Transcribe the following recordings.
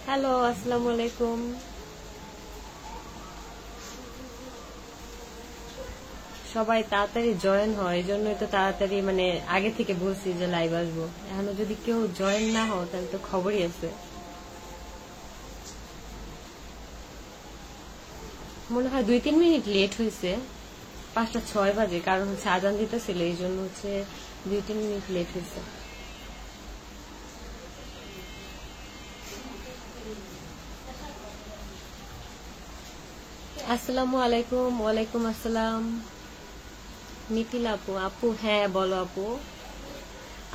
Hello, আসসালামু আলাইকুম। সবাই তাড়াতাড়ি জয়েন হয়, এই জন্যই তো তাড়াতাড়ি মানে আগে থেকে বলছি যে লাইভ আসবো। এখনো যদি কেউ জয়েন না হও তাহলে তো খবরই আছে। মনে হয় 2-3 মিনিট লেট হয়েছে, 5টা 6 বাজে, কারণ হচ্ছে আজান দিতেছিল, এই জন্য হচ্ছে 2-3 মিনিট লেট হয়েছে। আসসালামু আলাইকুম। ওয়ালাইকুম আসসালাম। মিথিলা আপু, আপু হ্যাঁ বলো আপু।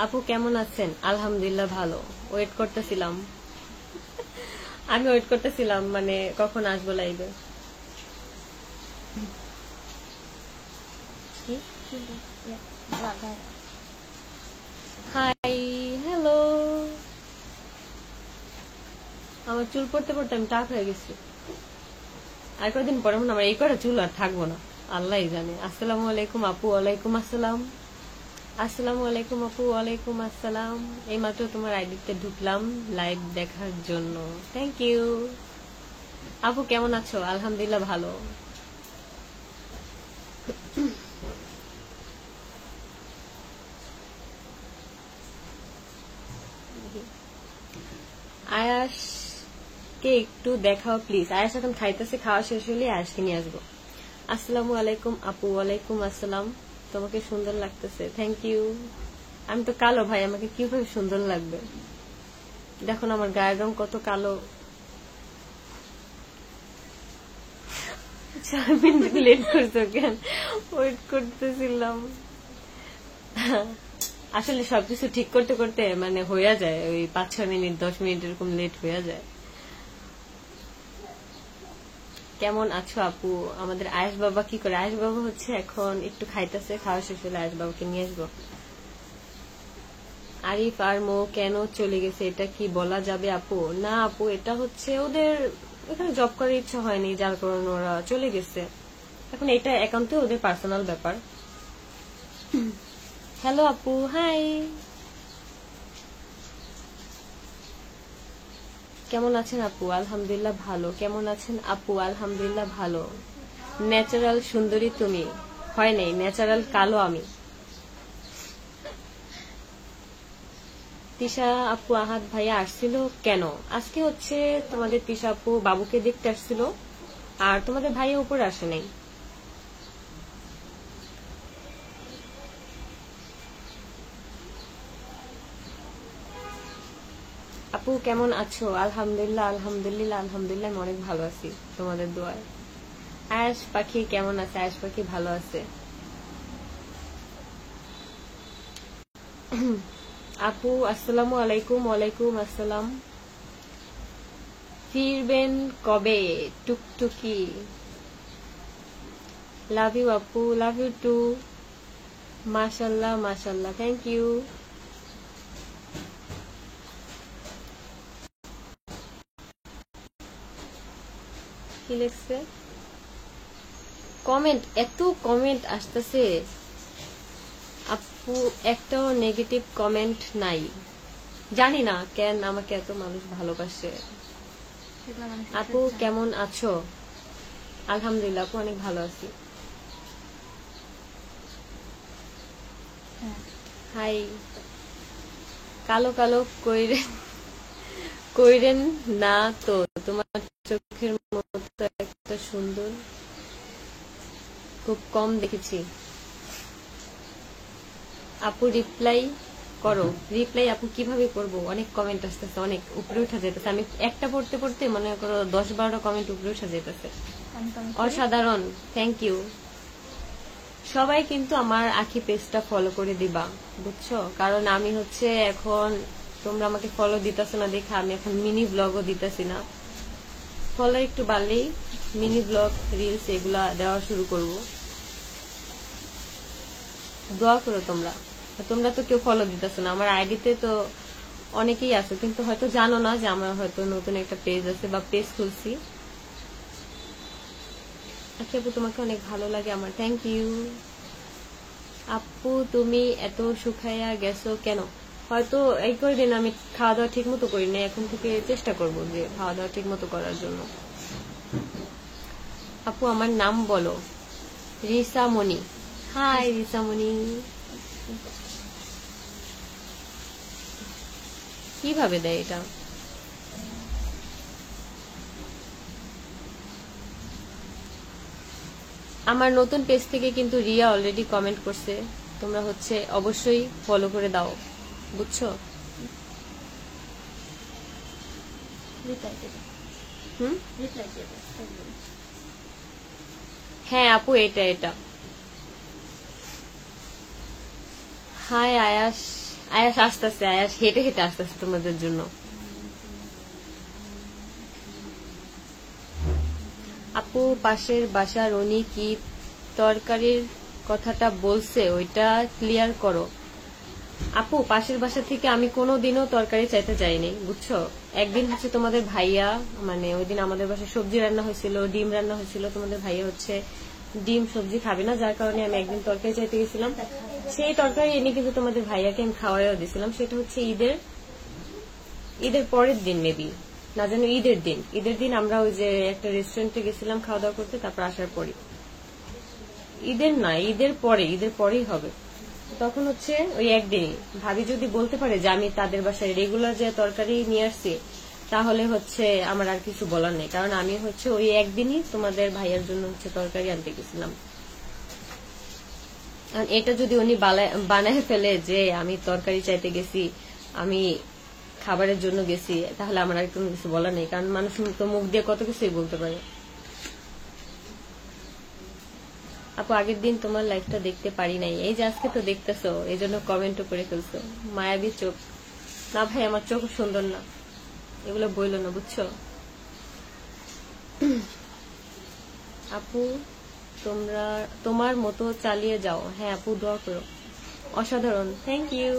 আপু কেমন আছেন? আলহামদুলিল্লাহ ভালো। ওয়েট করতেছিলাম, আমি ওয়েট করতেছিলাম মানে কখন আসবো লাইভে। Hi, hello. আমার চুল পড়তে পড়তে আমি টাক হয়ে গেছি। আর কদিন পরে মনে হয় আমার এই কটা চুল আর থাকবো না, আল্লাহই জানে। আসসালামু আলাইকুম আপু। ওয়ালাইকুম আসসালাম। আসসালামু আলাইকুম আপু। ওয়ালাইকুম আসসালাম। এইমাত্র তোমার আইডিতে ঢুকলাম লাইভ দেখার জন্য। Thank you. আপু কেমন আছো? আলহামদুলিল্লাহ ভালো। আয়াসকে একটু দেখাও প্লিজ। আয়াস এখন খাইতেছে, খাওয়া শেষ হলে আয়াসকে নিয়ে আসবো। আসসালামু আলাইকুম আপু। ওয়ালাইকুম আসসালাম। তোমাকে সুন্দর লাগতেছে, থ্যাংক ইউ। আমি তো কালো ভাই, আমাকে কিভাবে সুন্দর লাগবে? দেখো না আমার গায়ের রং কত কালো। 4 মিনিট লেট করছো কেন? ওয়েট করতেছিলাম। আসলে সবকিছু ঠিক করতে করতে মানে হইয়া যায়, ওই 5-6 মিনিট 10 মিনিট এরকম লেট হইয়া যায়। কেমন আছো আপু? আমাদের আয়েশ বাবা কি করে? আয়েশ বাবা হচ্ছে এখন একটু খাইতেছে, খাওয়া শেষ হলে আয়েশ বাবাকে নিয়ে আসবো। আরিফ আর মো কেন চলে গেছে এটা কি বলা যাবে আপু? না আপু, এটা হচ্ছে ওদের এখানে জব করার ইচ্ছা হয়নি, যার কারণে ওরা চলে গেছে। এখন এটা একান্ত ওদের পার্সোনাল ব্যাপার। হ্যালো আপু, হাই। কেমন আছেন আপু? আলহামদুলিল্লাহ ভালো। কেমন আছেন আপু? আলহামদুলিল্লাহ ভালো। ন্যাচারাল সুন্দরী তুমি? হয় নাই, ন্যাচারাল কালো আমি। তিশা আপু আহাদ ভাইয়া আসছিল কেন? আজকে হচ্ছে তোমাদের তিশা আপু বাবুকে দেখতে আসছিল, আর তোমাদের ভাইয়া উপরে আসে নাই। আপু কেমন আছো? আলহামদুলিল্লাহ আলহামদুলিল্লাহ আলহামদুলিল্লাহ, আমি অনেক ভালো আছি তোমাদের দোয়ায়। আয়াস পাখি কেমন আছে? আয়াস পাখি ভালো আছে। আপু আসসালামু আলাইকুম। ওয়ালাইকুম আসসালাম। ফিরবেন কবে? টুকটুকি লাভ ইউ আপু, লাভ ইউ টু। মাশাল্লাহ মাশাল্লাহ, থ্যাংক ইউ। কি লিখছে? কমেন্ট, এত কমেন্ট আসতেছে আপু, একটাও নেগেটিভ কমেন্ট নাই। জানি না কেন আমাকে এত মানুষ ভালোবাসে। আপু কেমন আছো? আলহামদুলিল্লাহ আপু, অনেক ভালো আছি। হাই। কালো কালো কইরেন না তো, তোমার চোখের মতো একটা সুন্দর খুব কম দেখেছি। আপু রিপ্লাই করো। রিপ্লাই আপু কিভাবে করব? অনেক কমেন্ট আসতেছে, অনেক উপরে উঠা যেতেছে। আমি একটা পড়তে পড়তে মনে করো 10-12টা কমেন্ট উপরে উঠা যেতেছে। অসাধারণ, থ্যাংক ইউ। সবাই কিন্তু আমার আখি পেজটা ফলো করে দিবা, বুঝছো? কারণ আমি হচ্ছে এখন, তোমরা আমাকে ফলো দিতেছো না দেখে আমি এখন মিনি ব্লগও দিতেছি না। ফলো একটু বাড়লেই মিনি ব্লগ রিলস এগুলা দেওয়া শুরু করব। দোয়া করো তোমরা। তোমরা তো কেউ ফলো দিতেছো না। আমার আইডিতে তো অনেকেই আছে, কিন্তু হয়তো জানো না যে আমার হয়তো নতুন একটা পেজ আছে বা পেজ খুলছি। আচ্ছা আপু, তোমাকে অনেক ভালো লাগে আমার, থ্যাংক ইউ। আপু তুমি এত শুকাইয়া গেছো কেন? হয়তো এই কয়েকদিন আমি খাওয়া দাওয়া ঠিক মতো করি না, এখন থেকে চেষ্টা করব যে খাওয়া দাওয়া ঠিক মতো করার জন্য। আপু আমার নাম বলো। রিসামণি। হাই রিসামণি। কিভাবে দেয় এটা? আমার নতুন পেজ থেকে কিন্তু রিয়া অলরেডি কমেন্ট করছে, তোমরা হচ্ছে অবশ্যই ফলো করে দাও, বুঝছো? হ্যাঁ আপু এটা এটা। হাই আয়াস। আয়াস আসতেছে, আয়াস হেঁটে হেঁটে আসতেছে তোমাদের জন্য। আপু পাশের বাসার উনি কি তরকারির কথাটা বলছে ওইটা ক্লিয়ার করো। আপু পাশের বাসা থেকে আমি কোনোদিনও তরকারি চাইতে যাইনি, বুঝছো? একদিন হচ্ছে তোমাদের ভাইয়া, মানে ওই দিন আমাদের বাসায় সবজি রান্না হয়েছিল, ডিম রান্না হয়েছিল, তোমাদের ভাইয়া হচ্ছে ডিম সবজি খাবে না, যার কারণে আমি একদিন তরকারি চাইতে গেছিলাম। সেই তরকারি এনে কিন্তু তোমাদের ভাইয়াকে আমি খাওয়াইও দিয়েছিলাম। সেটা হচ্ছে ঈদের পরের দিন, মেবি না জানো ঈদের দিন আমরা ওই যে একটা রেস্টুরেন্টে গেছিলাম খাওয়া দাওয়া করতে, তারপর আসার পরে ঈদের পরেই হবে। তখন হচ্ছে ওই একদিনই ভাবি যদি বলতে পারে যে আমি তাদের বাসায় রেগুলার যে তরকারি নিয়ে আসছি, তাহলে হচ্ছে আমার আর কিছু বলার নেই, কারণ আমি হচ্ছে ওই একদিনই তোমাদের ভাইয়ার জন্য হচ্ছে তরকারি আনতে গেছিলাম। এটা যদি উনি বানায় ফেলে যে আমি তরকারি চাইতে গেছি, আমি খাবারের জন্য গেছি, তাহলে আমার আর কোনো কিছু বলার নেই, কারণ মানুষ তো মুখ দিয়ে কত কিছুই বলতে পারে। আপু আগের দিন তোমার লাইফটা দেখতে পারি নাই, এই যে আজকে তো দেখতেছো, এই জন্য কমেন্টও করে ফেলছো। মায়াবী চোখ। না ভাই আমার চোখ সুন্দর না, এগুলো বইলো না, বুঝছো? আপু তোমার মতো চালিয়ে যাও। হ্যাঁ আপু দোয়া করো। অসাধারণ, থ্যাংক ইউ।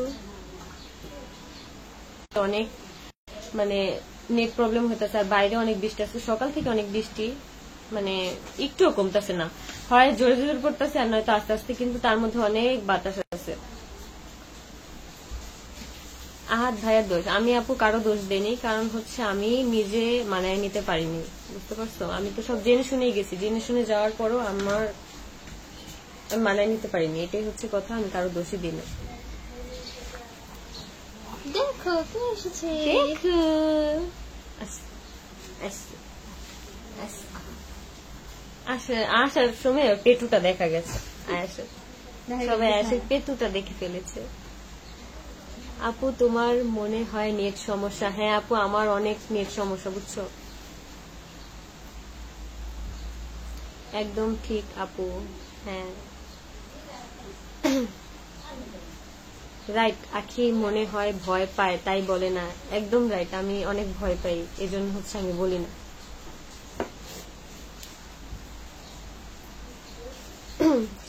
অনেক মানে নেট প্রবলেম হইতেছে, আর বাইরে অনেক বৃষ্টি আছে, সকাল থেকে অনেক বৃষ্টি, মানে একটুও কমতেছে না, হয় জোরে জোরে পড়তেছে আর নয়তো আস্তে আস্তে, কিন্তু তার মধ্যে অনেক বাতাস আছে। আহাত ভাইয়ের দোষ। আমি আপু কারো দোষ দেইনি, কারণ হচ্ছে আমি নিজে মানায় নিতে পারিনি, বুঝতে পারছো? আমি তো সব জেনে শুনেই গেছি, জেনে শুনে যাওয়ার পরও আমি মানায় নিতে পারিনি, এটাই হচ্ছে কথা। আমি কারো দোষই দিই না। দেখো কে এসেছে, দেখো আসার সময় পেটুটা দেখা গেছে, সবাই আয়াসের পেটুটা দেখে ফেলেছে। আপু তোমার মনে হয় নেট সমস্যা? হ্যাঁ আপু আমার অনেক নেট সমস্যা, বুঝছো? একদম ঠিক আপু, হ্যাঁ রাইট। আখি মনে হয় ভয় পায় তাই বলে না, একদম রাইট, আমি অনেক ভয় পাই, এজন্য হচ্ছে আমি বলি না।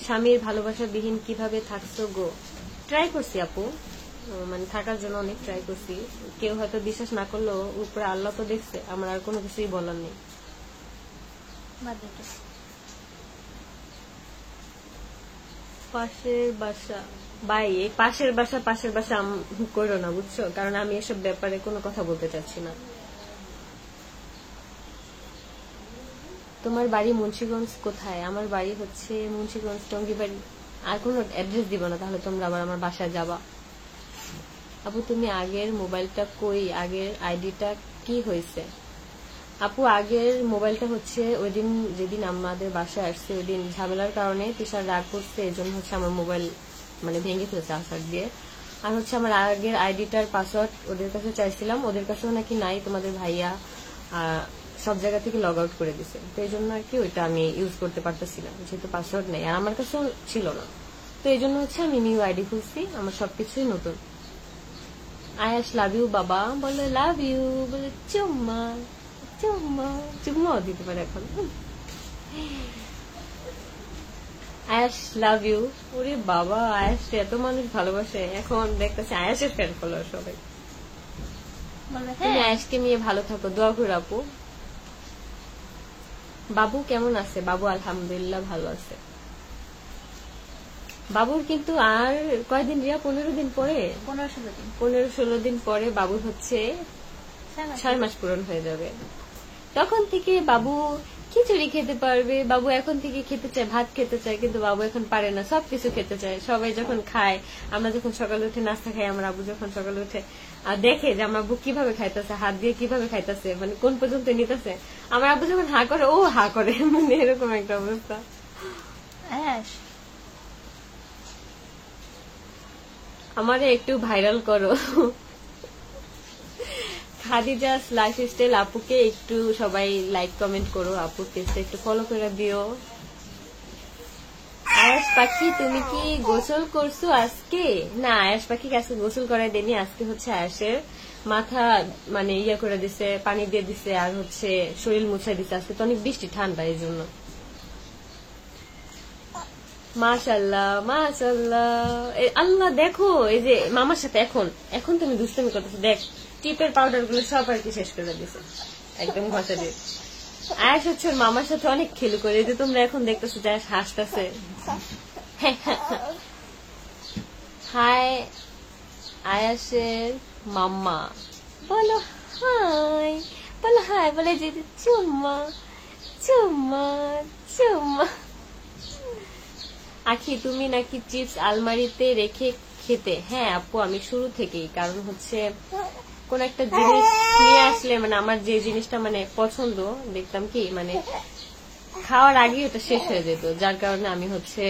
স্বামীর ভালোবাসা বিহীন কিভাবে থাকছো গো? ট্রাই করছি আপু, মানে থাকার জন্য অনেক ট্রাই করছি। কেউ হয়তো বিশ্বাস না করলেও উপরে আল্লাহ তো দেখছে, আমার আর কোনো কিছুই বলার নেই। পাশের বাসা ভাই, এই পাশের বাসা করো না, বুঝছো? কারণ আমি এসব ব্যাপারে কোনো কথা বলতে চাচ্ছি না। তোমার বাড়ি মুন্সিগঞ্জ কোথায়? আমার বাড়ি হচ্ছে মুন্সিগঞ্জ টঙ্গিবাড়ি। আর কোনো অ্যাড্রেস দিব না, তাহলে তোমরা আবার আমার বাসায় যাবা। আপু তুমি আগের মোবাইলটা কই, আগের আইডিটা কি হয়েছে? আপু আগের মোবাইলটা হচ্ছে ওই দিন যেদিন আমাদের বাসায় আসছে, ওই দিন ঝামেলার কারণে তিশার রাগ করছে, এই জন্য হচ্ছে আমার মোবাইল মানে ভেঙে ফেলছে আসার দিয়ে। আর হচ্ছে আমার আগের আইডিটার পাসওয়ার্ড ওদের কাছে চাইছিলাম, ওদের কাছেও নাকি নাই, তোমাদের ভাইয়া সব জায়গা থেকে লগ আউট করে দিছে, তো এই জন্য আর কি ওইটা আমি ইউজ করতে পারতেছিলাম, যেহেতু পাসওয়ার্ড নেই আর আমার কাছেও ছিল না, তো এই জন্য হচ্ছে আমি নিউ আইডি খুলছি, আমার সবকিছুই নতুন। আয়াস লাভ ইউ বাবা বলে, লাভ ইউ বলে, চুম্মা চুম্মা চুম্মাও দিতে পারে এখন। আয়াস লাভ ইউ। ওরে বাবা, আয়াস এত মানুষ ভালোবাসে, এখন দেখতেছে আয়াসের ফ্যান ফলোয়ার সবাই। তুমি আয়াসকে নিয়ে ভালো থাকো, দোয়া করো আপু। বাবু কেমন আছে? বাবু আলহামদুলিল্লাহ ভালো আছে। বাবুর কিন্তু আর কয়দিন রিয়া 15 দিন পরে 15-16 দিন 15-16 দিন পরে বাবুর হচ্ছে 6 মাস পূরণ হয়ে যাবে। তখন থেকে বাবু খিচুড়ি খেতে পারবে, বাবু এখন থেকে খেতে চায়, ভাত খেতে চায়, কিন্তু বাবু এখন পারে না, সবকিছু খেতে চায়। সবাই যখন খায়, আমরা যখন সকালে উঠে নাস্তা খাই, আমার আবু যখন সকালে উঠে আর দেখে যে আমার আবু কিভাবে খাইতেছে, হাত দিয়ে কিভাবে খাইতেছে, মানে কোন পর্যন্ত নিতেছে, আমার আবু যখন হা করে ও হা করে, মানে এরকম একটা অবস্থা। আমারে একটু ভাইরাল করো খাদিজাস লাইফস্টাইল আপুকে একটু সবাই লাইক কমেন্ট করো, আপুর পেজটা একটু ফলো করে দিও। আয়াস পাখি তুমি কি গোসল করছো আজকে? না, আয়াস পাখিকে আজকে গোসল করাই দেনি। আজকে হচ্ছে আয়াসের মাথা মানে ইয়া করে দিছে, পানি দিয়ে দিছে, আর হচ্ছে শরীর মুছাই দিছে। আজকে তো অনেক বৃষ্টি, ঠান্ডা, এই জন্য। মাশাআল্লাহ মাশাআল্লাহ। আল্লাহ, দেখো এই যে মামার সাথে এখন এখন তুমি দুষ্টামি করতেছো, দেখ টিপের পাউডার গুলো সব আর কি শেষ করে দিছে একদম ঘষা দিয়ে। আয়াস হচ্ছে ওর মামার সাথে অনেক খেলু করে, যে তোমরা এখন দেখতেছো যে আয়াস হাসতেছে। হাই আয়াসের মাম্মা, বলো হাই, বলো হাই, বলে যে চুম্মা চুম্মা চুম্মা। আখি তুমি নাকি চিপস আলমারিতে রেখে খেতে? হ্যাঁ আপু, আমি শুরু থেকেই, কারণ হচ্ছে কোন একটা জিনিস নিয়ে আসলে মানে আমার যে জিনিসটা মানে পছন্দ, দেখতাম কি মানে খাওয়ার আগে ওটা শেষ হয়ে যেত, যার কারণে আমি হচ্ছে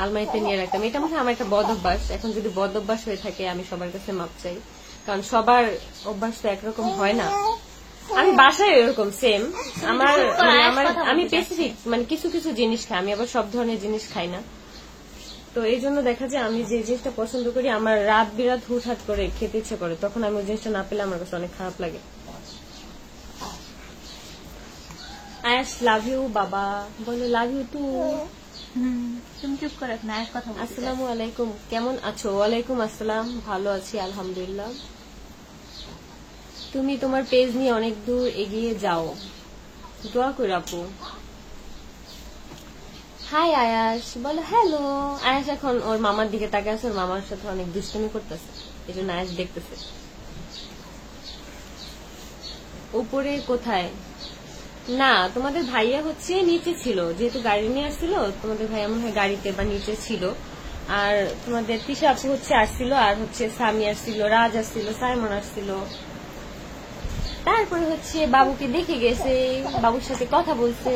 আলমারিতে নিয়ে রাখতাম। এটা মানে আমার একটা বদ অভ্যাস। এখন যদি বদ অভ্যাস হয়ে থাকে, আমি সবার কাছে মাপ চাই, কারণ সবার অভ্যাস তো একরকম হয় না। আমি বাসায় এরকম সেম, আমার মানে আমি স্পেসিফিক মানে কিছু কিছু জিনিস খাই, আমি আবার সব ধরনের জিনিস খাই না। তো এই জন্য দেখা যায় আমি যে জিনিসটা পছন্দ করি, আমার রাত বিরাত হুটহাট করে খেতে ইচ্ছে করে, তখন আমি ওই জিনিসটা না পেলে আমার কাছে অনেক খারাপ লাগে। আয়াস লাভ ইউ বাবা, বলো লাভ ইউ টু। তুমি চুপ করে না, কথা বলতে চাই। আসসালামু আলাইকুম, কেমন আছো? ওয়ালাইকুম আসসালাম, ভালো আছি আলহামদুলিল্লাহ। তুমি তোমার পেজ নিয়ে অনেক দূর এগিয়ে যাও, দোয়া করি আপু। হাই আয়াস, বলো হ্যালো। আয়াস এখন ওর মামার দিকে তাকিয়ে আছে, ওর মামার সাথে অনেক দুষ্টুমি করতেছে, এই জন্য আয়াস দেখতেছে। উপরে কোথায়? না, তোমাদের ভাইয়া হচ্ছে নিচে ছিল, যেহেতু গাড়ি নিয়ে আসছিল, তোমাদের ভাইয়া মনে হয় গাড়িতে বা নিচে ছিল। আর তোমাদের তিশা আপু হচ্ছে আসছিল, আর হচ্ছে সামি আসছিল, রাজ আসছিল, সাইমন আসছিল। তারপরে হচ্ছে বাবুকে দেখে গেছে, বাবুর সাথে কথা বলছে।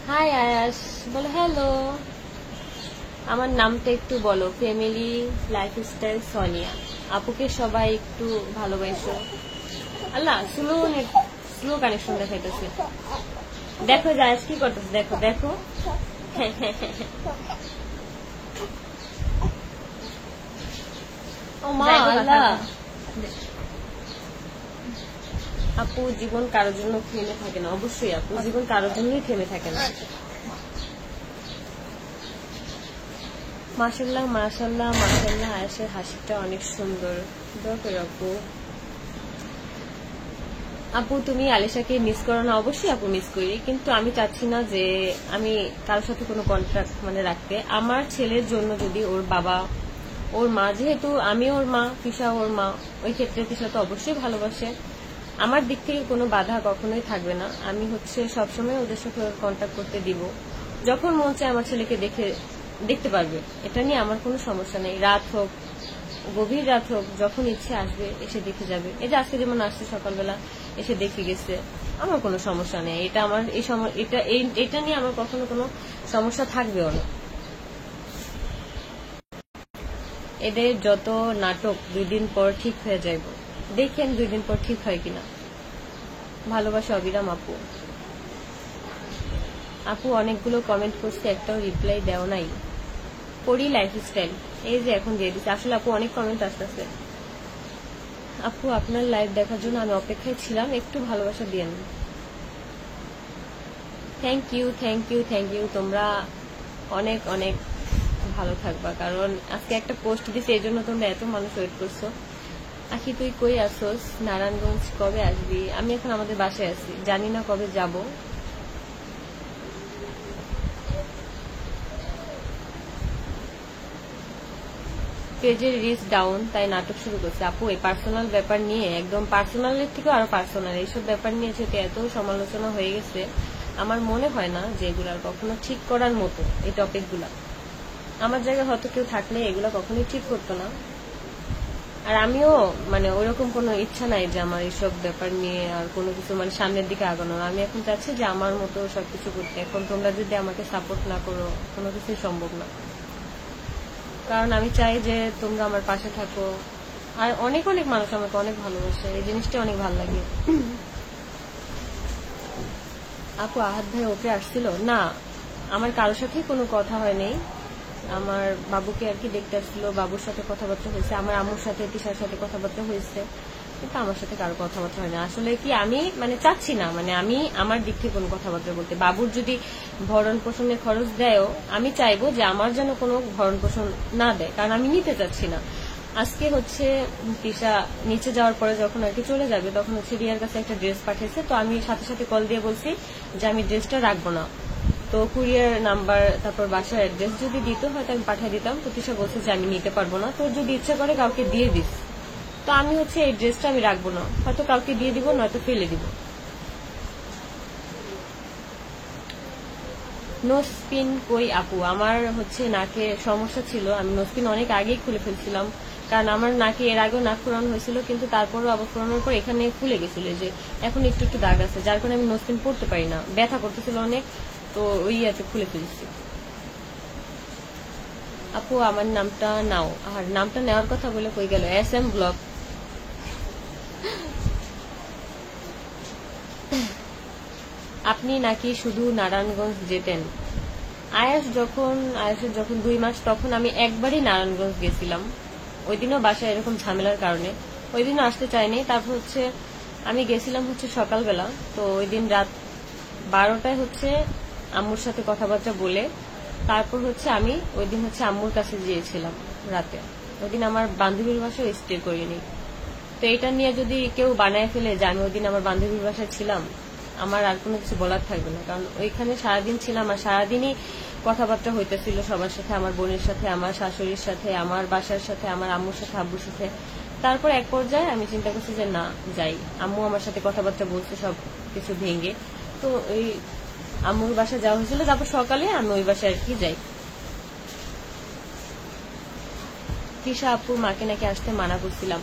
হাই আয়াস, বলো হ্যালো। আমার নামটা একটু বলো। Family lifestyle Sonia. আপুকে সবাই একটু ভালোবাসো। আল্লাহ, স্লো কানেকশন দেখাইতেছে। দেখো যে আয়াস কি করতেছে, দেখো দেখো। ও মা আল্লাহ। আপু জীবন কারোর জন্য থেমে থাকে না। অবশ্যই আপু, জীবন কারোর জন্যই থেমে থাকে না। মাশাআল্লাহ মাশাআল্লাহ মাশাআল্লাহ, আয়েশার হাসিটা অনেক সুন্দর। দোয়া করি আপু। আপু তুমি আলিশাকে মিস করো না? অবশ্যই আপু মিস করি, কিন্তু আমি চাচ্ছি না যে আমি কারোর সাথে কোনো কন্ট্রাক্ট মানে রাখতে। আমার ছেলের জন্য যদি ওর বাবা ওর মা, যেহেতু আমি ওর মা, তিশা ওর মা, ওই ক্ষেত্রে তিশা তো অবশ্যই ভালোবাসে, আমার দিক থেকে কোনো বাধা কখনোই থাকবে না। আমি হচ্ছে সবসময় ওদের সাথে কন্ট্যাক্ট করতে দিব, যখন মন চায় আমার ছেলেকে দেখতে পারবে, এটা নিয়ে আমার কোনো সমস্যা নেই। রাত হোক, গভীর রাত হোক, যখন ইচ্ছে আসবে এসে দেখে যাবে। এই যে আজকে যেমন আসছে সকালবেলা এসে দেখে গেছে, আমার কোনো সমস্যা নেই। এটা আমার এটা নিয়ে আমার কখনো কোনো সমস্যা থাকবেও না। এদের যত নাটক 2 দিন পর ঠিক হয়ে যাইব, দেখেন 2 দিন পর ঠিক হয় কিনা। ভালোবাসা অবিরাম আপু। আপু অনেকগুলো কমেন্ট করছে, একটাও রিপ্লাই দেও নাই। পড়ি লাইফস্টাইল, এই যে এখন দিয়ে দিচ্ছে। আসলে আপু অনেক কমেন্ট আসতেছে। আপু আপনার লাইভ দেখার জন্য আমি অপেক্ষায় ছিলাম, একটু ভালোবাসা দিয়েন। Thank you thank you thank you. তোমরা অনেক অনেক ভালো থাকবা, কারণ আজকে একটা পোস্ট দিছে, এই জন্য তোমরা এত মানুষ ওয়েট করছো। আখি তুই কই আসোস? নারায়ণগঞ্জ। কবে আসবি? আমি এখন আমাদের বাসায় আছি, জানি না কবে যাব। পেজের রিচ ডাউন, তাই নাটক শুরু করছে। আপু এই পার্সোনাল ব্যাপার নিয়ে, একদম পার্সোনালের থেকে আরো পার্সোনাল এইসব ব্যাপার নিয়ে যেহেতু এত সমালোচনা হয়ে গেছে, আমার মনে হয় না যে এগুলার কখনো ঠিক করার মতো। এই টপিকগুলা আমার জায়গায় হয়তো কেউ থাকলে এগুলা কখনোই ঠিক করতো না। আর আমিও মানে ওইরকম কোনো ইচ্ছা নাই যে আমার এইসব ব্যাপার নিয়ে আর কোনো কিছু মানে সামনের দিকে আগানোর। আমি এখন চাচ্ছি যে আমার মতো সবকিছু করতে। এখন তোমরা যদি আমাকে সাপোর্ট না করো, কোনো কিছুই সম্ভব না। কারণ আমি চাই যে তোমরা আমার পাশে থাকো। আর অনেক অনেক মানুষ আমাকে অনেক ভালোবাসে, এই জিনিসটা অনেক ভালো লাগে। আপু আহাদ ভাই ওকে আসছিল না, আমার কারোর সাথে কোনো কথা হয়নি। আমার বাবুকে আর কি দেখতে আসছিল, বাবুর সাথে কথাবার্তা হয়েছে, আমার আম্মুর সাথে তিশার সাথে কথাবার্তা হয়েছে, কিন্তু আমার সাথে কারো কথাবার্তা হয় না। আসলে কি আমি মানে চাচ্ছি না, মানে আমি আমার দিক থেকে কোনো কথাবার্তা বলতে। বাবুর যদি ভরণ পোষণের খরচ দেয়ও, আমি চাইবো যে আমার যেন কোনো ভরণ পোষণ না দেয়, কারণ আমি নিতে চাচ্ছি না। আজকে হচ্ছে তিশা নিচে যাওয়ার পরে যখন আর কি চলে যাবে, তখন হচ্ছে রিয়ার কাছে একটা ড্রেস পাঠিয়েছে। তো আমি সাথে সাথে কল দিয়ে বলছি যে আমি ড্রেসটা রাখবো না। তো কুরিয়ার নাম্বার তারপর বাসার অ্যাড্রেস যদি দিত হয়তো আমি পাঠিয়ে দিতাম। তো তিশা বলছে যে আমি নিতে পারবো না, তোর যদি ইচ্ছা করে কাউকে দিয়ে দিস। তো আমি হচ্ছে এই ড্রেসটা আমি রাখবো না, হয়তো কাউকে দিয়ে দিব, নয়তো ফেলে দিব। নোস্পিন কই আপু? আমার হচ্ছে নাকে সমস্যা ছিল, আমি নোস্পিন অনেক আগেই খুলে ফেলছিলাম, কারণ আমার নাকে এর আগেও নাক ফোরানো হয়েছিল, কিন্তু তারপরও আবার ফোরানোর পর এখানে ফুলে গেছিল, যে এখন একটু একটু দাগ আছে, যার কারণে আমি নোস্পিন পড়তে পারি না, ব্যথা করতেছিল অনেক। তো ওই ইয়াতে খুলে ফেলছি। আপু আমার নামটা নাও। আর নামটা নেওয়ার কথা বলে কই গেল? SM blog. আপনি নাকি শুধু নারায়ণগঞ্জ যেতেন? আয়াসের যখন 2 মাস, তখন আমি একবারই নারায়ণগঞ্জ গেছিলাম। ওই দিনও বাসায় এরকম ঝামেলার কারণে ওই দিনও আসতে চাইনি। তারপর হচ্ছে আমি গেছিলাম হচ্ছে সকালবেলা। তো ওই দিন রাত 12টায় হচ্ছে আম্মুর সাথে কথাবার্তা বলে তারপর হচ্ছে আমি ওই দিন হচ্ছে আম্মুর কাছে গিয়েছিলাম রাতে। ওই দিন আমার বান্ধবীর বাসায় স্টে করিনি। তো এটা নিয়ে যদি কেউ বানায় ফেলে যে আমি ওই দিন আমার বান্ধবীর বাসায় ছিলাম, আমার আর কোনো কিছু বলার থাকবে না। কারণ ওইখানে সারাদিন ছিলাম, আর সারাদিনই কথাবার্তা হইতেছিল সবার সাথে, আমার বোনের সাথে, আমার শাশুড়ির সাথে, আমার বাসার সাথে, আমার আম্মুর সাথে, আব্বুর সাথে। তারপর এক পর্যায়ে আমি চিন্তা করছি যে না যাই। আম্মু আমার সাথে কথাবার্তা বলছে সব কিছু ভেঙে। তো ওই আম্মুর বাসায় যাওয়া হয়েছিল। তারপর সকালে আমি ওই বাসায় আর কি যাই। তৃষা আপুর মাকে নাকি আসতে মানা করছিলাম,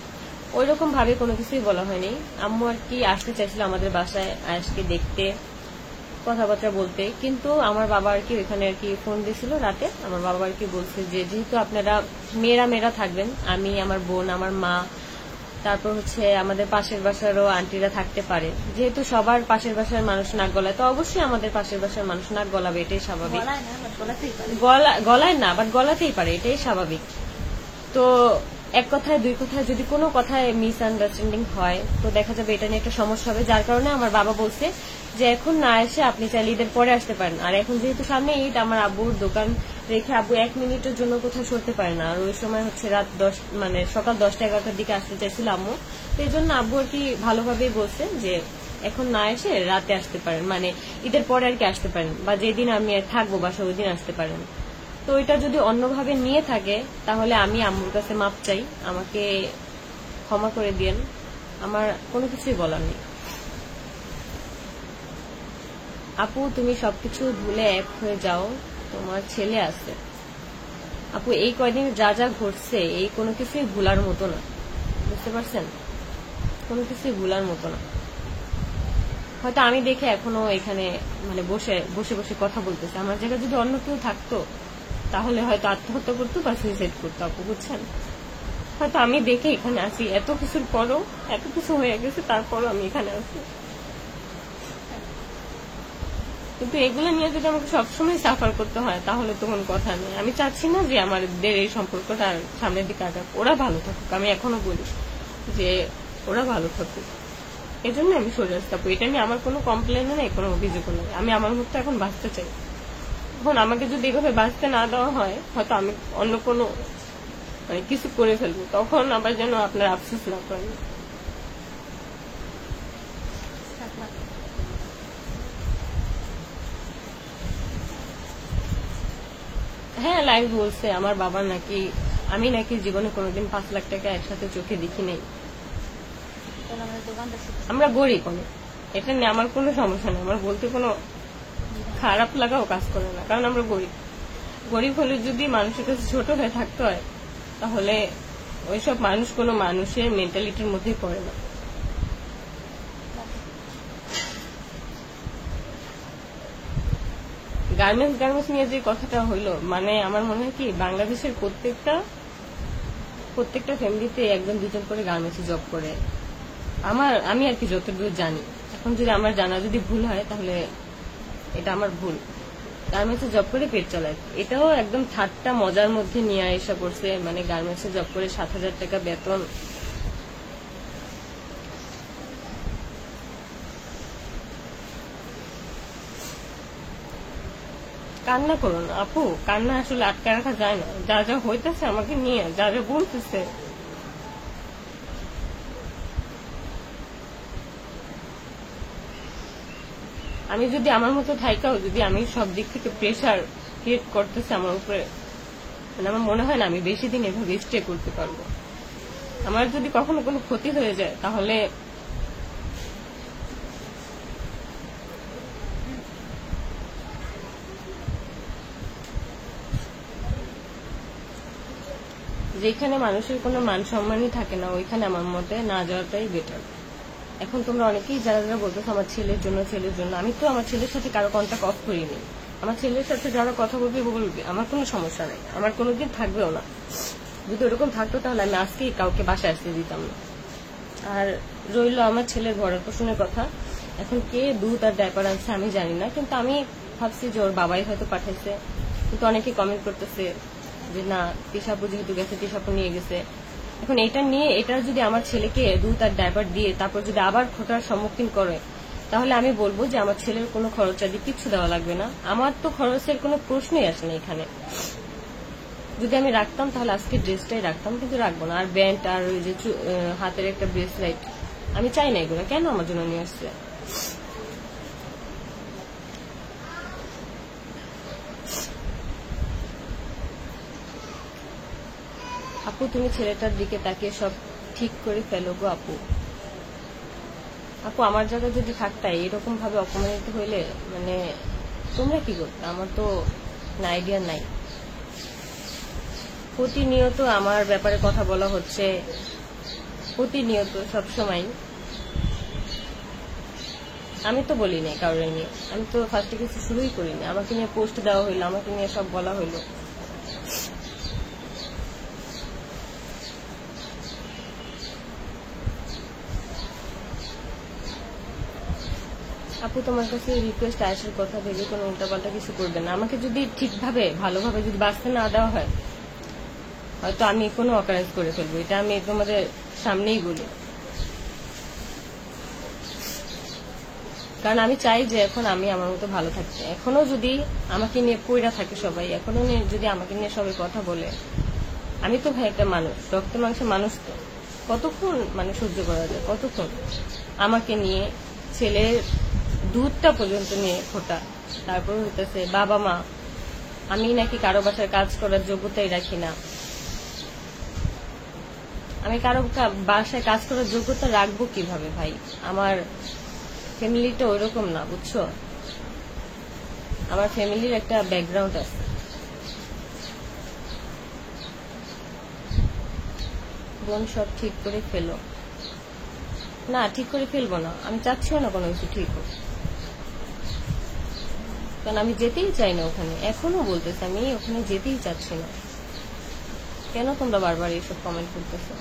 ওইরকম ভাবে কোনো কিছুই বলা হয়নি। আম্মু আর কি আসতে চাইছিল আমাদের বাসায় আজকে দেখতে, কথাবার্তা বলতে, কিন্তু আমার বাবা আর কি ওইখানে আর কি ফোন দিয়েছিল রাতে। আমার বাবা আর কি বলছে যে যেহেতু আপনারা মেয়েরা থাকবেন, আমি, আমার বোন, আমার মা, তারপর হচ্ছে আমাদের পাশের বাসারও আন্টিরা থাকতে পারে, যেহেতু সবার পাশের বাসার মানুষ নাক গলায়, তো অবশ্যই আমাদের পাশের বাসার মানুষ নাক গলাবে, এটাই স্বাভাবিক। গলায় না, বাট গলাতেই পারে, এটাই স্বাভাবিক। তো এক কথায় 2 কথায় যদি কোনো কথায় মিসআন্ডারস্ট্যান্ডিং হয়, তো দেখা যাবে এটা নিয়ে একটা সমস্যা হবে। যার কারণে আমার বাবা বলছে যে এখন না এসে আপনি চাইলে ঈদের পরে আসতে পারেন। আর এখন যেহেতু সামনে ঈদ, আমার আব্বুর দোকান রেখে আব্বু 1 মিনিটের জন্য কোথাও সরতে পারে না। আর ওই সময় হচ্ছে রাত 10 মানে সকাল 10টা-11টার দিকে আসতে চাইছিল আম্মু। তো এই জন্য আব্বু আর কি ভালোভাবেই বলছে যে এখন না এসে রাতে আসতে পারেন, মানে ঈদের পরে আর কি আসতে পারেন, বা যেদিন আমি থাকবো বাসা ওই দিন আসতে পারেন। তো এটা যদি অন্যভাবে নিয়ে থাকে তাহলে আমি আম্মুর কাছে মাপ চাই, আমাকে ক্ষমা করে দিয়েন, আমার কোনো কিছুই বলার নেই। আপু তুমি সবকিছু ভুলে এক হয়ে যাও, তোমার ছেলে আছে। আপু এই কয়দিন যা যা ঘটছে এই কোনো কিছুই ভুলার মতো না, বুঝতে পারছেন? কোনো কিছুই ভুলার মতো না। হয়তো আমি দেখে এখনো এখানে মানে বসে বসে বসে কথা বলতেছে, আমার জায়গায় যদি অন্য কেউ থাকতো তাহলে হয়তো আত্মহত্যা করতো বা সুইসাইড করতো। আপু বুঝছেন, হয়তো আমি দেখে এখানে আছি, এত কিছুর পরও, এত কিছু হয়ে গেছে তারপরও আমি এখানে আছি। কিন্তু এগুলো নিয়ে যদি আমাকে সবসময় সাফার করতে হয় তাহলে তো কোনো কথা নেই। আমি চাচ্ছি না যে আমাদের এই সম্পর্কটা সামনের দিকে আগাক, ওরা ভালো থাকুক। আমি এখনো বলি যে ওরা ভালো থাকুক, এই জন্য আমি সরে আসতে পারি। এটা নিয়ে আমার কোনো কমপ্লেনও নেই, কোনো অভিযোগও নেই। আমি আমার মতো এখন বাঁচতে চাই। এখন আমাকে যদি এভাবে বাঁচতে না দেওয়া হয়, হয়তো আমি অন্য কোনো মানে কিছু করে ফেলবো, তখন আবার যেন আপনার আফসোস না করেন। হ্যাঁ লাইভ বলছে আমার বাবা নাকি আমি নাকি জীবনে কোনোদিন 5 লাখ টাকা একসাথে চোখে দেখি নাই। তাহলে আমরা দোকানদার সাথে আমরা গরিব, এটা নিয়ে আমার কোনো সমস্যা নেই, আমার বলতে কোনো খারাপ লাগাও কাজ করে না, কারণ আমরা গরিব। গরিব হলে যদি মানুষের কাছে ছোট হয়ে থাকতে হয়, তাহলে ওইসব মানুষ কোনো মানুষের মেন্টালিটির মধ্যেই পড়ে না। গার্মেন্টস নিয়ে যে কথাটা হইলো, মানে আমার মনে হয় কি বাংলাদেশের প্রত্যেকটা ফ্যামিলিতে একজন দুজন করে গার্মেন্টসে জব করে। আমি আর কি যতদূর জানি, এখন যদি আমার জানা যদি ভুল হয় তাহলে এটা আমার ভুল। গার্মেন্টসে জব করে পেট চালায়, এটাও একদম ঠাট্টা মজার মধ্যে নিয়ে এসে পড়ছে। মানে গার্মেন্টসে জব করে 7,000 টাকা বেতন, কান্না করো না আপু, কান্না আসলে আটকে রাখা যায় না। যা যা হইতেছে আমাকে নিয়ে, যা যা বলতেছে, আমি যদি আমার মতো থাইকাও যদি আমি সব দিক থেকে প্রেশার ক্রিয়েট করতেছে আমার উপরে, মানে আমার মনে হয় না আমি বেশি দিন এভাবে স্টে করতে পারবো। আমার যদি কখনো কোনো ক্ষতি হয়ে যায় তাহলে যেখানে মানুষের কোনো মান সম্মানই থাকে না, ওইখানে আমার মতে না যাওয়াটাই বেটার। এখন তোমরা অনেকেই যারা যারা বলতেছো আমার ছেলের জন্য, আমি তো আমার ছেলের সাথে কারো কন্ট্যাক্ট অফ করিনি। আমার ছেলের সাথে যারা কথা বলবে বলবে, আমার কোনো সমস্যা নেই, আমার কোনোদিন থাকবেও না। যদি ওরকম থাকতো তাহলে আমি আজকেই কাউকে বাসায় আসতে দিতাম না। আর রইল আমার ছেলের ভরণ পোষণের কথা, এখন কে দুধ আর ডাইপার আনছে আমি জানি না, কিন্তু আমি ভাবছি যে ওর বাবাই হয়তো পাঠাইছে। কিন্তু অনেকে কমেন্ট করতেছে যে না, তিশাপু যেহেতু গেছে, তিশাপু নিয়ে গেছে। এখন এটা যদি আমার ছেলেকে দুধ আর ডাইপার দিয়ে তারপর যদি আবার খোটার সম্মুখীন করে, তাহলে আমি বলবো যে আমার ছেলের কোনো খরচাদি কিচ্ছু দেওয়া লাগবে না। আমার তো খরচের কোনো প্রশ্নই আসে না এখানে। যদি আমি রাখতাম তাহলে আজকে ড্রেসটাই রাখতাম, কিন্তু রাখবো না। আর ব্যান্ড আর ওই যে হাতের একটা ব্রেসলাইট, আমি চাই না এগুলো, কেন আমার জন্য নিয়ে আসছে? আপু তুমি ছেলেটার দিকে তাকিয়ে সব ঠিক করে ফেলো গো আপু। আপু আমার জায়গায় যদি থাকতাই এরকম ভাবে অপমানিত হইলে মানে তোমরা কি করতে, আমার তো আইডিয়া নাই। প্রতিনিয়ত আমার ব্যাপারে কথা বলা হচ্ছে, প্রতিনিয়ত সবসময়। আমি তো বলি নাই কারোর নিয়ে, আমি তো ফার্স্টে কিছু শুরুই করিনি। আমাকে নিয়ে পোস্ট দেওয়া হইলো, আমাকে নিয়ে সব বলা হইলো। আপু তোমার কাছে রিকোয়েস্ট আসার কথা ভেবে কোনো উল্টাপাল্টা কিছু করবে না। আমাকে যদি ঠিকভাবে ভালোভাবে যদি বাঁচতে না দেওয়া হয়, হয়তো আমি কোনো অকারেন্স করে ফেলবো। এটা আমি তোমাদের সামনেই বলি, কারণ আমি চাই যে এখন আমি আমার মতো ভালো থাকতে। এখনো যদি আমাকে নিয়ে পইরা থাকে সবাই, এখনো যদি আমাকে নিয়ে সবাই কথা বলে, আমি তো ভাই একটা মানুষ, রক্ত মাংসের মানুষ, তো কতক্ষণ মানে সহ্য করা যায়, কতক্ষণ? আমাকে নিয়ে ছেলের দুধটা পর্যন্ত নিয়ে খোটা, তারপর হইতেছে বাবা মা, আমি নাকি কারো বাসায় কাজ করার যোগ্যতাই রাখি না। আমি কারো বাসায় কাজ করার যোগ্যতা রাখবো কিভাবে ভাই? আমার ফ্যামিলিটা ওইরকম না, বুঝছো? আমার ফ্যামিলির একটা ব্যাকগ্রাউন্ড আছে। বোন সব ঠিক করে ফেলো না, ঠিক করে ফেলবো না, আমি চাচ্ছিও না কোনো কিছু ঠিক হোক, কারণ আমি যেতেই চাই না ওখানে। এখনো বলতেছি আমি ওখানে যেতেই চাচ্ছি না। কেন তোমরা বারবার এইসব কমেন্ট করতেছো?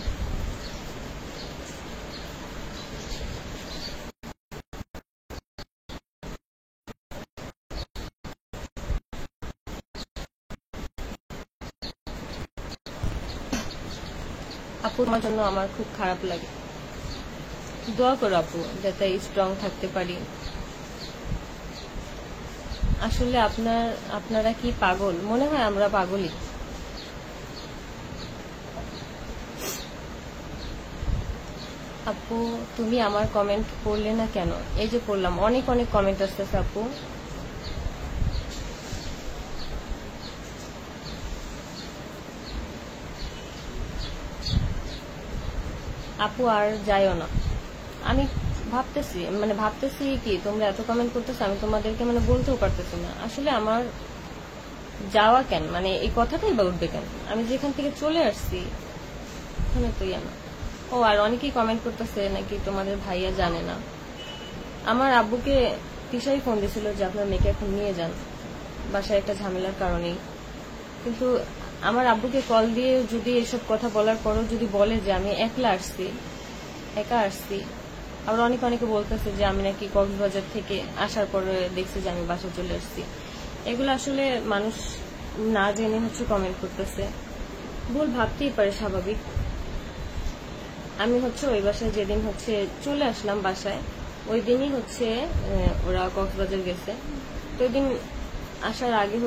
আপু তোমার জন্য আমার খুব খারাপ লাগে, দোয়া করো আপু যাতে স্ট্রং থাকতে পারি। আসলে আপনারা কি পাগল? মনে হয় আমরা পাগলই। আপু তুমি আমার কমেন্ট পড়লে না কেন? এই যে পড়লাম, অনেক অনেক কমেন্ট আসতেছে আপু। আপু আর যাইও না। আমি ভাবতেছি কি তোমরা এত কমেন্ট করতেছো, আমি তোমাদেরকে বলতেও পারতেছি না আসলে আমার যাওয়া কেন, এই কথাটাই বা উঠবে কেন, আমি যেখান থেকে চলে আসছি ওখানে তো না। ও আর অনেকেই কমেন্ট করতেছে নাকি তোমাদের ভাইয়া জানে না। আমার আব্বুকে তিশাই ফোন দিছিল যে আপনার মেয়েকে এখন নিয়ে যান, বাসায় একটা ঝামেলার কারণেই। কিন্তু আমার আব্বুকে কল দিয়ে যদি এসব কথা বলার পরও যদি বলে যে আমি একা আসছি, আবার অনেকে বলতেছে যে আমি নাকি কক্সবাজার থেকে আসার পরে দেখছি যে আমি বাসায় চলে আসছি। এগুলো আসলে মানুষ না জেনে কমেন্ট করতেছে, ভুল ভাবতেই পারে, স্বাভাবিক। আমি ওই বাসায় যেদিন চলে আসলাম বাসায়, ওই দিনই ওরা কক্সবাজার গেছে। তো ওই দিন আসার আগে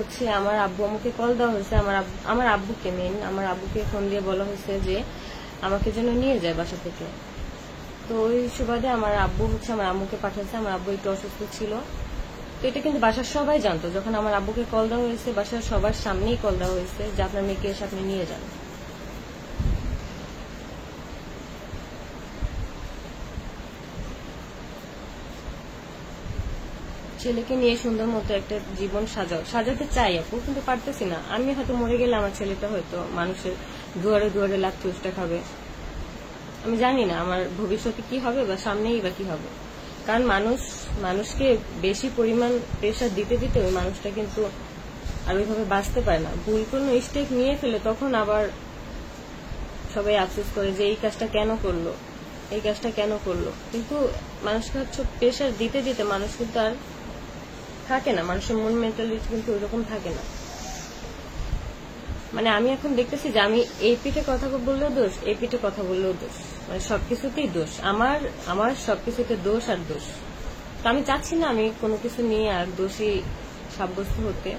আমার আব্বু আমাকে কল দেওয়া হয়েছে, আমার আব্বুকে ফোন দিয়ে বলা হয়েছে যে আমাকে যেন নিয়ে যায় বাসা থেকে। তো ওই সুবাদে আমার আব্বু আমার আম্মুকে পাঠাচ্ছে, আমার আব্বু একটু অসুস্থ ছিল। তো এটা কিন্তু বাসার সবাই জানতো, যখন আমার আব্বুকে কল দেওয়া হয়েছে বাসার সবার সামনেই কল দেওয়া হয়েছে যে আপনার মেয়েকে এসে আপনি নিয়ে যান। ছেলেকে নিয়ে সুন্দর মতো একটা জীবন সাজাতে চাই আপু, কিন্তু পারতেছি না। আমি হয়তো মরে গেলে আমার ছেলেটা হয়তো মানুষের দুয়ারে দুয়ারে লাখ চুষ্টা খাবে। আমি জানি না আমার ভবিষ্যতে কি হবে বা সামনেই বা কি হবে, কারণ মানুষকে বেশি পরিমাণ প্রেশার দিতে দিতে ওই মানুষটা কিন্তু আর ওইভাবে বাঁচতে পারে না। ভুল কোনো স্টেপ নিয়ে ফেলে তখন আবার সবাই আফসোস করে যে এই কাজটা কেন করলো। কিন্তু মানুষকে প্রেশার দিতে দিতে মানুষ কিন্তু আর থাকে না, মানুষের মন মেন্টালিটি কিন্তু ওইরকম থাকে না। আমি এখন দেখতেছি যে আমি এই পিঠে কথা বললেও দোষ, এই পিঠে কথা বললেও দোষ, সবকিছুতেই দোষ। আমার সবকিছুতে দোষ আর দোষ। তো আমি চাচ্ছি না আমি কোনো কিছু নিয়ে আর দোষী সাব্যস্ত হতে।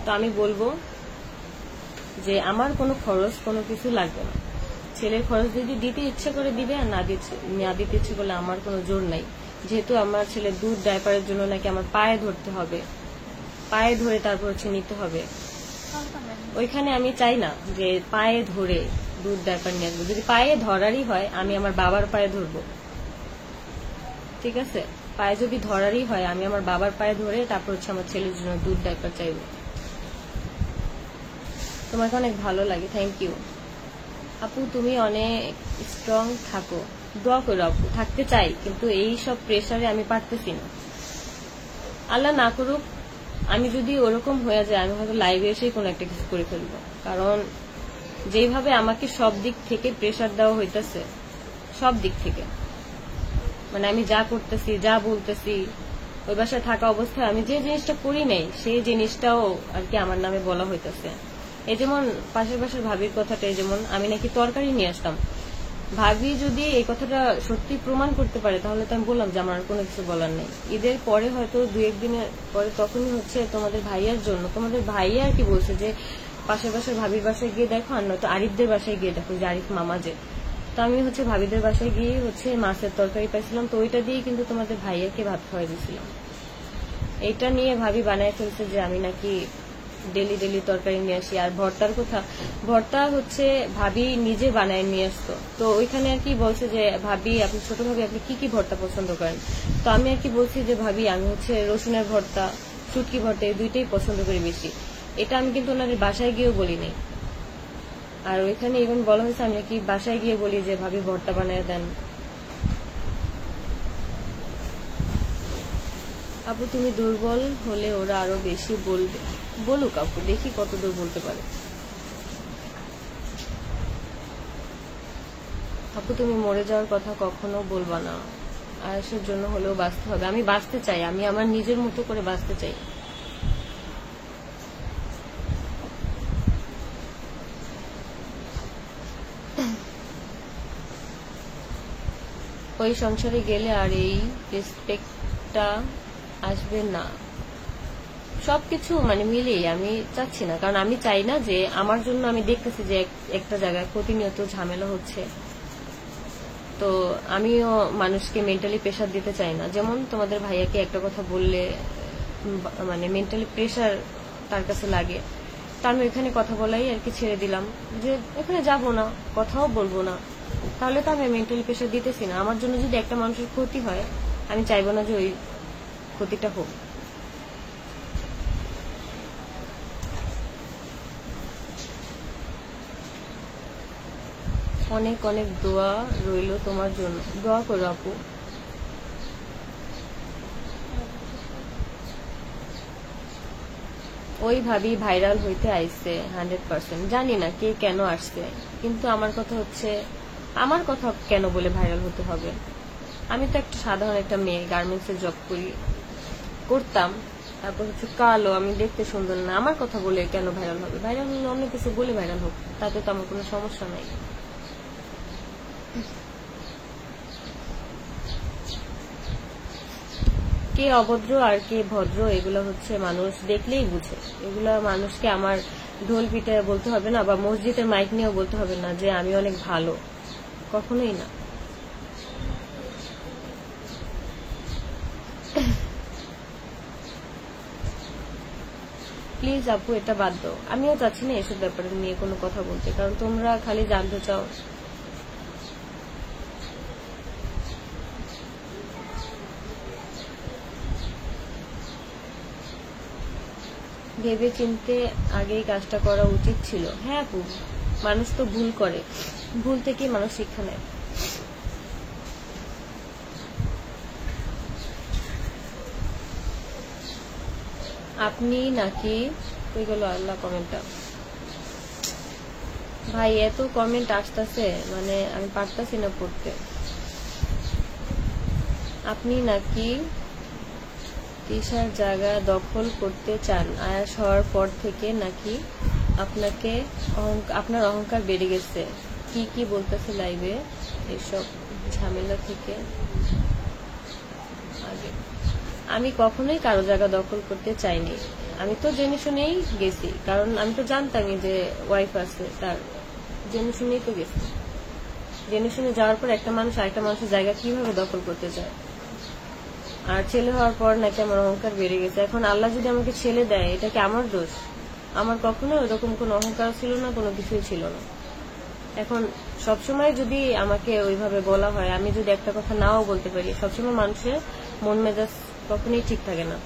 তো আমি বলবো যে আমার কোনো খরচ কোনো কিছু লাগবে না। ছেলের খরচ যদি দিতে ইচ্ছে করে দিবে, আর না দিতে ইচ্ছে করলে আমার কোনো জোর নাই। যেহেতু আমার ছেলে দুধ ডাইপারের জন্য নাকি আমার পায়ে ধরতে হবে, পায়ে ধরে তারপর নিতে হবে, ওইখানে আমি চাই না যে পায়ে ধরে দুধ ডাইপার নিয়ে আসবো। যদি পায়ে ধরারই হয় আমি আমার বাবার পায়ে ধরবো, ঠিক আছে? পায়ে যদি ধরারই হয় আমি আমার বাবার পায়ে ধরে তারপর আমার ছেলের জন্য দুধ ডাইপার চাইবো। তোমাকে অনেক ভালো লাগে, থ্যাংক ইউ আপু। তুমি অনেক স্ট্রং থাকো, দোয়া করো আপু। থাকতে চাই, কিন্তু এই সব প্রেসারে আমি পারতেছি না। আল্লাহ না করুক আমি যদি ওরকম হয়ে যায়, আমি হয়তো লাইভে এসেই কোনো একটা কিছু করে ফেলবো। কারণ যেভাবে আমাকে সব দিক থেকে প্রেসার দেওয়া হইতেছে, সব দিক থেকে, আমি যা করতেছি যা বলতেছি, ওই বাসায় থাকা অবস্থায় আমি যে জিনিসটা করি নাই সেই জিনিসটাও আর কি আমার নামে বলা হইতেছে। এই যেমন পাশের বাসার ভাবির কথাটাই, যেমন আমি নাকি তরকারি নিয়ে আসতাম, ভাবি যদি এই কথাটা সত্যি প্রমাণ করতে পারে তাহলে তো আমি বললাম যে আমার আর কোনো কিছু বলার নেই। ঈদের পরে হয়তো 2-1 দিনের পরে তখনই তোমাদের ভাইয়ার জন্য, তোমাদের ভাইয়া আর কি বলছে যে পাশের বাসার ভাবির বাসায় গিয়ে দেখো, আর নয়তো আরিফদের বাসায় গিয়ে দেখো, যে আরিফ মামা যে। তো আমি ভাবিদের বাসায় গিয়ে মাছের তরকারি পাইছিলাম, তো ওইটা দিয়ে কিন্তু তোমাদের ভাইয়াকে ভাত খাওয়াই দিয়েছিলাম। এইটা নিয়ে ভাবি বানায় ফেলছে যে আমি নাকি ডেলি তরকারি নিয়ে আসি। আর ভর্তা ভাবি নিজে বানায় নিয়ে আসতো। তো ওইখানে আর কি বলছে যে ভাবি আপনি ছোট ভাবি আপনি কি ভর্তা পছন্দ করেন? তো আমি আর কি বলছি যে ভাবি আমি রসুনের ভর্তা, শুটকি ভর্তা এই দুইটাই পছন্দ করি বেশি। এটা আমি কিন্তু ওনাদের বাসায় গিয়েও বলিনি। আর ওইখানে ইভেন বলা হয়েছে আমি নাকি বাসায় গিয়ে বলি যে ভাবি ভর্তা বানায় দেন। আপু তুমি দুর্বল হলে ওরা আরো বেশি বলবে, বলুক আপু, দেখি কত দূর বলতে পারে। আপু তুমি মরে যাওয়ার কথা কখনো বলবা না, আয়েশের জন্য হলেও বাঁচতে হবে। আমি বাঁচতে চাই, আমি আমার নিজের মতো করে বাঁচতে চাই। ওই সংসারে গেলে আর এই রেসপেক্টটা আসবে না। সবকিছু মিলিয়ে আমি চাচ্ছি না, কারণ আমি চাই না যে আমার জন্য, আমি দেখতেছি যে একটা জায়গায় প্রতিনিয়ত ঝামেলা হচ্ছে, তো আমিও মানুষকে মেন্টালি প্রেশার দিতে চাই না। যেমন তোমাদের ভাইয়াকে একটা কথা বললে মেন্টালি প্রেশার তার কাছে লাগে, তা আমি ওইখানে কথা বলাই আর কি ছেড়ে দিলাম, যে এখানে যাব না, কথাও বলবো না। তাহলে তো আমি মেন্টালি প্রেশার দিতেছি না। আমার জন্য যদি একটা মানুষের ক্ষতি হয়, আমি চাইবো না যে ওই ক্ষতিটা হোক। অনেক অনেক দোয়া রইল তোমার জন্য, দোয়া করো আপু। ওই ভাবি ভাইরাল হইতে আইছে 100%, জানি না কে কেন আসছে, কিন্তু আমার কথা হচ্ছে, আমার কথা কেন বলে ভাইরাল হতে হবে? আমি তো একটা সাধারণ একটা মেয়ে, গার্মেন্টসে জব করতাম, তারপর হচ্ছে কালো, আমি দেখতে সুন্দর না, আমার কথা বলে কেন ভাইরাল হবে? ভাইরাল হলে অন্য কিছু বলে ভাইরাল হোক, তাতে তো আমার কোনো সমস্যা নাই। কে অভদ্র আর কে ভদ্র এগুলো হচ্ছে মানুষ দেখলেই বুঝে। এগুলা মানুষকে আমার ঢোল পিটে বলতে হবে না, বা মসজিদের মাইক নিয়েও বলতে হবে না যে আমি অনেক ভালো, কখনোই না। প্লিজ আপু এটা বাদ দাও, আমিও চাচ্ছি না এসব ব্যাপারে নিয়ে কোনো কথা বলতে, কারণ তোমরা খালি জানতে চাও। ভেবে চিনতে আগেই কাজটা করা উচিত ছিল। হ্যাঁ আপু, মানুষ তো ভুল করে, ভুল থেকেই মানুষ শিক্ষা নেয়। আপনি নাকি কই গেল আল্লাহ কমেন্টটা? ভাই এত কমেন্ট আসতেছে, মানে আমি পারতাছি না পড়তে। আপনি নাকি তিশার জায়গা দখল করতে চান আয়াস হওয়ার পর থেকে, নাকি আপনার অহংকার বেড়ে গেছে? কি কি বলতেছে লাইভে এসব ঝামেলা থেকে আগে? আমি কখনোই কারো জায়গা দখল করতে চাইনি, আমি তো জেনে শুনেই গেছি, কারণ আমি তো জানতামই যে ওয়াইফ আছে তার, জেনে শুনেই তো গেছি। জেনে শুনে যাওয়ার পর একটা মানুষ আরেকটা মানুষের জায়গা কিভাবে দখল করতে চায়? আর ছেলে হওয়ার পর নাকি আমার অহংকার বেড়ে গেছে। এখন আল্লাহ যদি আমাকে ছেলে দেয়, এটা কি আমার দোষ? আমার কখনো ওরকম কোনো অহংকার ছিল না, কোনো কিছুই ছিল না। এখন সবসময় যদি আমাকে ওইভাবে বলা হয়, আমি যদি একটা কথা নাও বলতে পারি, সবসময় মানুষের মন মেজাজ কখনোই ঠিক থাকে না।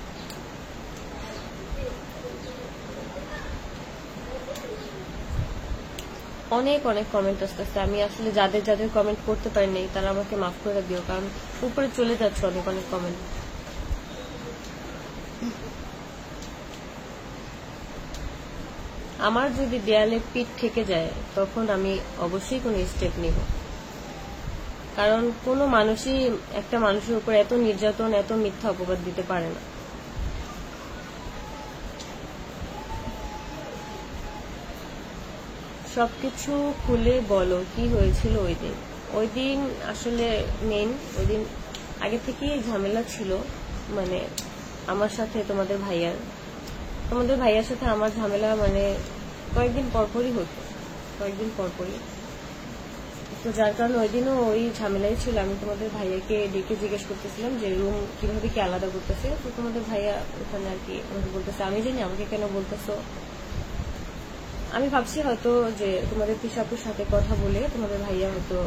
অনেক অনেক কমেন্ট আসতেছে, আমি আসলে যাদের যাদের কমেন্ট করতে পারি নাই তারা আমাকে মাফ করে দিও, কারণ উপরে চলে যাচ্ছে অনেক অনেক কমেন্ট। আমার যদি দেয়ালে পিঠ থেকে যায়, তখন আমি অবশ্যই কোনো স্টেপ নিব, কারণ কোনো মানুষই একটা মানুষের উপর এত নির্যাতন, এত মিথ্যা অপবাদ দিতে পারে না। সবকিছু খুলে বলো, কি হয়েছিল ওই দিন? ওই দিন আসলে মেন, ওই দিন আগে থেকেই ঝামেলা ছিল, মানে আমার সাথে তোমাদের ভাইয়ার সাথে আমার ঝামেলা, মানে কয়েকদিন পরপরই হতো, কয়েকদিন পরপরই। তো যার কারণে ওই দিনও ওই ঝামেলাই ছিল। আমি তোমাদের ভাইয়াকে ডেকে জিজ্ঞেস করতেছিলাম যে রুম কিভাবে কি আলাদা করতেছে, তো তোমাদের ভাইয়া ওখানে আর কি আমাকে বলতেছে, আমি জানি আমাকে কেন বলতেছো। আমি ভাবছি হয়তো যে তোমাদের পিসাপুর সাথে কথা বলে তোমাদের ভাইয়া হয়তো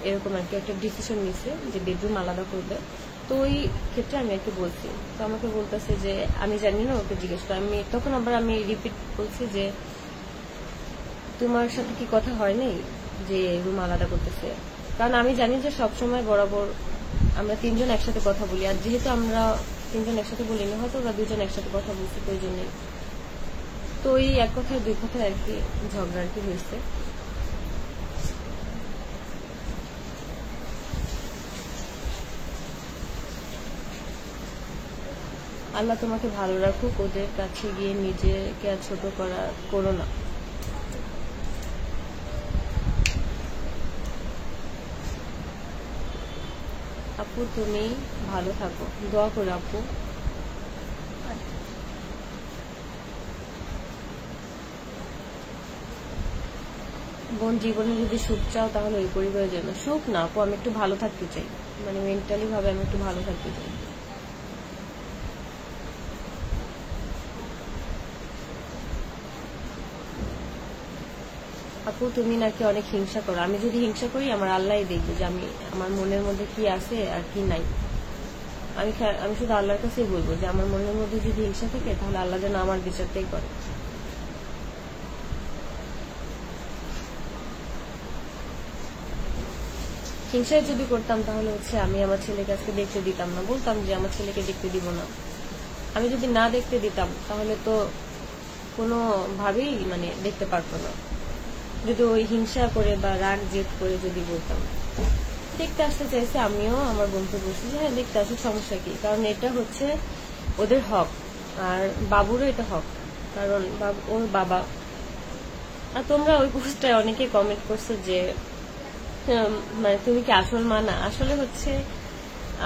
এরকম আর কি একটা ডিসিশন নিছে যে বেডরুম আলাদা করবে। তো ওই ক্ষেত্রে আমি একটু বলছি, তো আমাকে বলতেছে যে আমি জানি না, ওকে জিজ্ঞেস করে। তখন আবার আমি রিপিট বলছি যে তোমার সাথে কি কথা হয় নাই যে রুম আলাদা করতেছে? কারণ আমি জানি যে সবসময় বরাবর আমরা তিনজন একসাথে কথা বলি, আর যেহেতু আমরা তিনজন একসাথে বলিনি, হয়তো ওরা দুজন একসাথে কথা বলছি প্রয়োজনে। তো ওই এক কথায় দুই কথায় আর কি ঝগড়া আর কি হয়েছে। আল্লাহ তোমাকে ভালো রাখুক, ওদের কাছে গিয়ে নিজেকে আর ছোট করো না। আপু তুমি ভালো থাকো, দোয়া করো আপু। বোন, জীবনে যদি সুখ চাও তাহলে ওই পরিবারের জন্য। সুখ না আপু, আমি একটু ভালো থাকতে চাই, মানে মেন্টালি ভাবে আমি একটু ভালো থাকতে চাই। আপু তুমি নাকি অনেক হিংসা করো। আমি যদি হিংসা করি আমার আল্লাহই দেখবে যে আমি আমার মনের মধ্যে কি আছে আর কি নাই। আমি শুধু আল্লাহর কাছেই বলবো যে আমার মনের মধ্যে যদি হিংসা থাকে তাহলে আল্লাহ যেন আমার বিচারটাই করে। হিংসায় যদি করতাম তাহলে হচ্ছে আমি আমার ছেলেকে আজকে দেখতে দিতাম না, বলতাম যে আমার ছেলেকে দেখতে দিব না। আমি যদি না দেখতে দিতাম তাহলে তো কোনো ভাবেই মানে দেখতে পারতো না। যদি ওই হিংসা করে বা রাগ জেদ করে যদি বলতাম দেখতে আসতে চাইছে, আমিও আমার বন্ধু বলছি যে হ্যাঁ দেখতে আসুক, সমস্যা কি, কারণ এটা হচ্ছে ওদের হক আর বাবুরও এটা হক, কারণ ওর বাবা। আর তোমরা ওই পোস্টটায় অনেকে কমেন্ট করছো যে মানে তুমি কি আসল মা না। আসলে হচ্ছে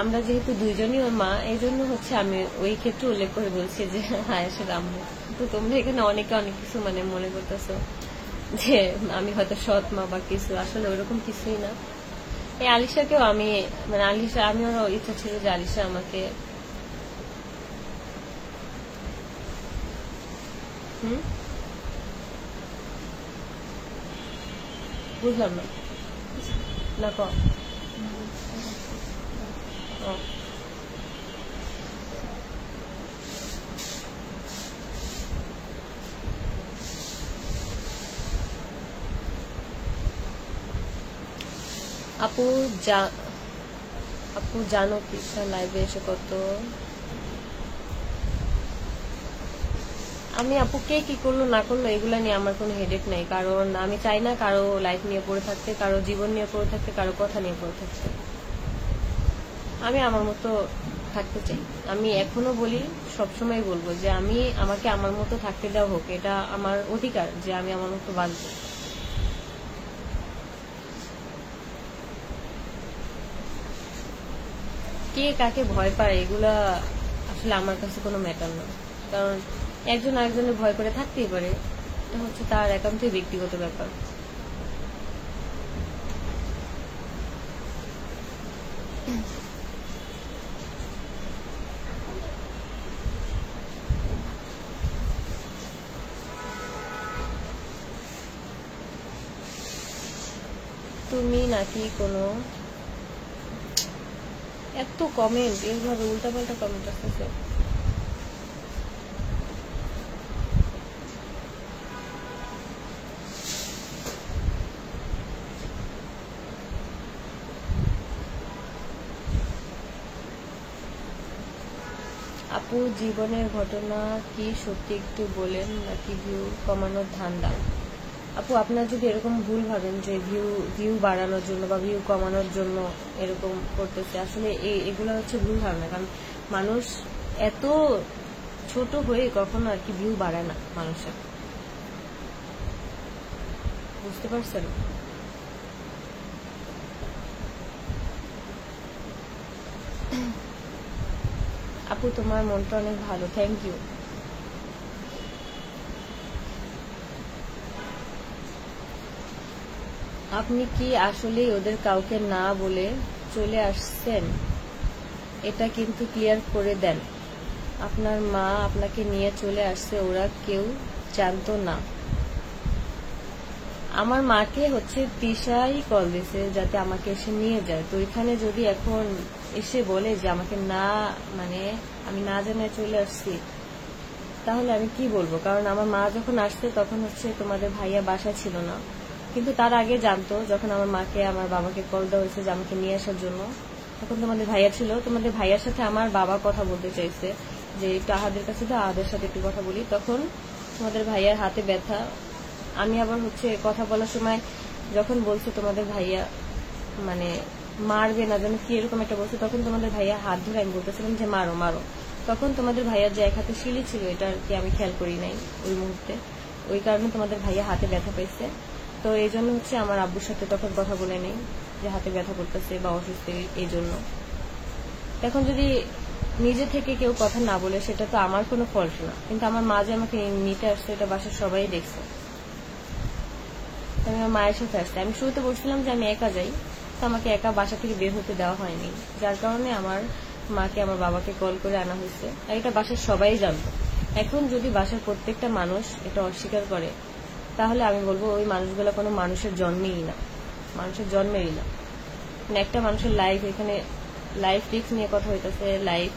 আমরা যেহেতু দুইজনই ওর মা, এই জন্য হচ্ছে আমি ওই ক্ষেত্রে উল্লেখ করে বলছি যে হ্যাঁ আসলে আম্মু। তো তোমরা এখানে অনেকে অনেক কিছু মানে মনে করতেছো যে আমি হয়তো সৎ মা বা কিছু, আসলে ওইরকম কিছুই না। এই আলিশাকেও আমি মানে আমিও ইচ্ছা ছিল যে আলিশা আমাকে বুঝলাম না না ক ও। আপু জানো কি লাইভে এসে কত আমি আপু কে কি করলো না করলো এগুলা নিয়ে আমার কোনো হেডেক নাই, কারণ আমি চাই না কারো লাইফ নিয়ে পড়ে থাকতে, কারো জীবন নিয়ে পড়ে থাকতে, কারো কথা নিয়ে পড়ে থাকতে। আমি আমার মতো থাকতে চাই। আমি এখনো বলি, সবসময় বলবো যে আমাকে আমার মতো থাকতে দেওয়া হোক, এটা আমার অধিকার যে আমি আমার মতো বাঁচবো। কে কাকে ভয় পায় এগুলা আসলে আমার কাছে কোনো ম্যাটার না, কারণ একজন আরেকজনের ভয় করে থাকতেই পারে, এটা হচ্ছে তার একান্তই ব্যক্তিগত ব্যাপার। তুমি নাকি কোনো এত কমেন্ট এইভাবে উল্টাপাল্টা কমেন্ট আসতেছে। আপু জীবনের ঘটনা কি সত্যি একটু বলেন, নাকি ভিউ কমানোর ধান্দা? আপু আপনার যদি এরকম ভুল ভাবেন যে ভিউ বাড়ানোর জন্য বা ভিউ কমানোর জন্য এরকম করতেছে, আসলে এগুলো হচ্ছে ভুল ধারণা। কারণ মানুষ এত ছোট হয়ে কখনো আর কি ভিউ বাড়ায় না মানুষের, বুঝতে পারছেন? আপু তোমার মনটা অনেক ভালো, থ্যাংক ইউ। আপনি কি আসলে ওদের কাউকে না বলে চলে আসছেন? এটা কিন্তু ক্লিয়ার করে দেন। আপনার মা আপনাকে নিয়ে চলে আসছে, ওরা কেউ জানতো না। আমার মাকে হচ্ছে তিশাই কল দিছে যাতে আমাকে এসে নিয়ে যায়। তো এখানে যদি এখন এসে বলে যে আমাকে না মানে আমি না জানিয়ে চলে আসছি, তাহলে আমি কি বলবো? কারণ আমার মা যখন আসছে তখন হচ্ছে তোমাদের ভাইয়া বাসা ছিল না, কিন্তু তার আগে জানতো, যখন আমার মাকে আমার বাবাকে কল দেওয়া হয়েছে যে আমাকে নিয়ে আসার জন্য, তখন তোমাদের ভাইয়া ছিল। তোমাদের ভাইয়ার সাথে আমার বাবা কথা বলতে চাইছে যে একটু আহাদের কাছে তো আহাদের সাথে একটু কথা বলি, তখন তোমাদের ভাইয়ার হাতে ব্যথা। আমি আবার হচ্ছে কথা বলার সময় যখন বলছে তোমাদের ভাইয়া মানে মারবে না যেন কি এরকম একটা বলছে, তখন তোমাদের ভাইয়া হাত ধরে আমি বলতেছিলাম যে মারো মারো, তখন তোমাদের ভাইয়ার যে এক হাতে শিলি ছিল এটা আর কি আমি খেয়াল করি নাই ওই মুহূর্তে, ওই কারণে তোমাদের ভাইয়া হাতে ব্যথা পাইছে। তো এই জন্য হচ্ছে আমার আব্বুর সাথে তখন কথা বলে নেই যে হাতে ব্যথা করতেছে বা অসুস্থ, এই জন্য। এখন যদি নিজে থেকে কেউ কথা না বলে সেটা তো আমার কোনো ফল্ট না, কিন্তু আমার মা যে আমাকে নিতে আসছে এটা বাসার সবাই দেখছে। আমি আমার মায়ের সাথে আসছি। আমি শুরুতে বলছিলাম যে আমি একা যাই, তো আমাকে একা বাসা থেকে বের হতে দেওয়া হয়নি, যার কারণে আমার মাকে আমার বাবাকে কল করে আনা হয়েছে, আর এটা বাসার সবাই জানতো। এখন যদি বাসার প্রত্যেকটা মানুষ এটা অস্বীকার করে তাহলে আমি বলবো ওই মানুষগুলো কোনো মানুষের জন্মেই না, মানুষের জন্মেরই না। মানে একটা মানুষের লাইফ, এখানে লাইফ রিস্ক নিয়ে কথা হইতেছে, লাইফ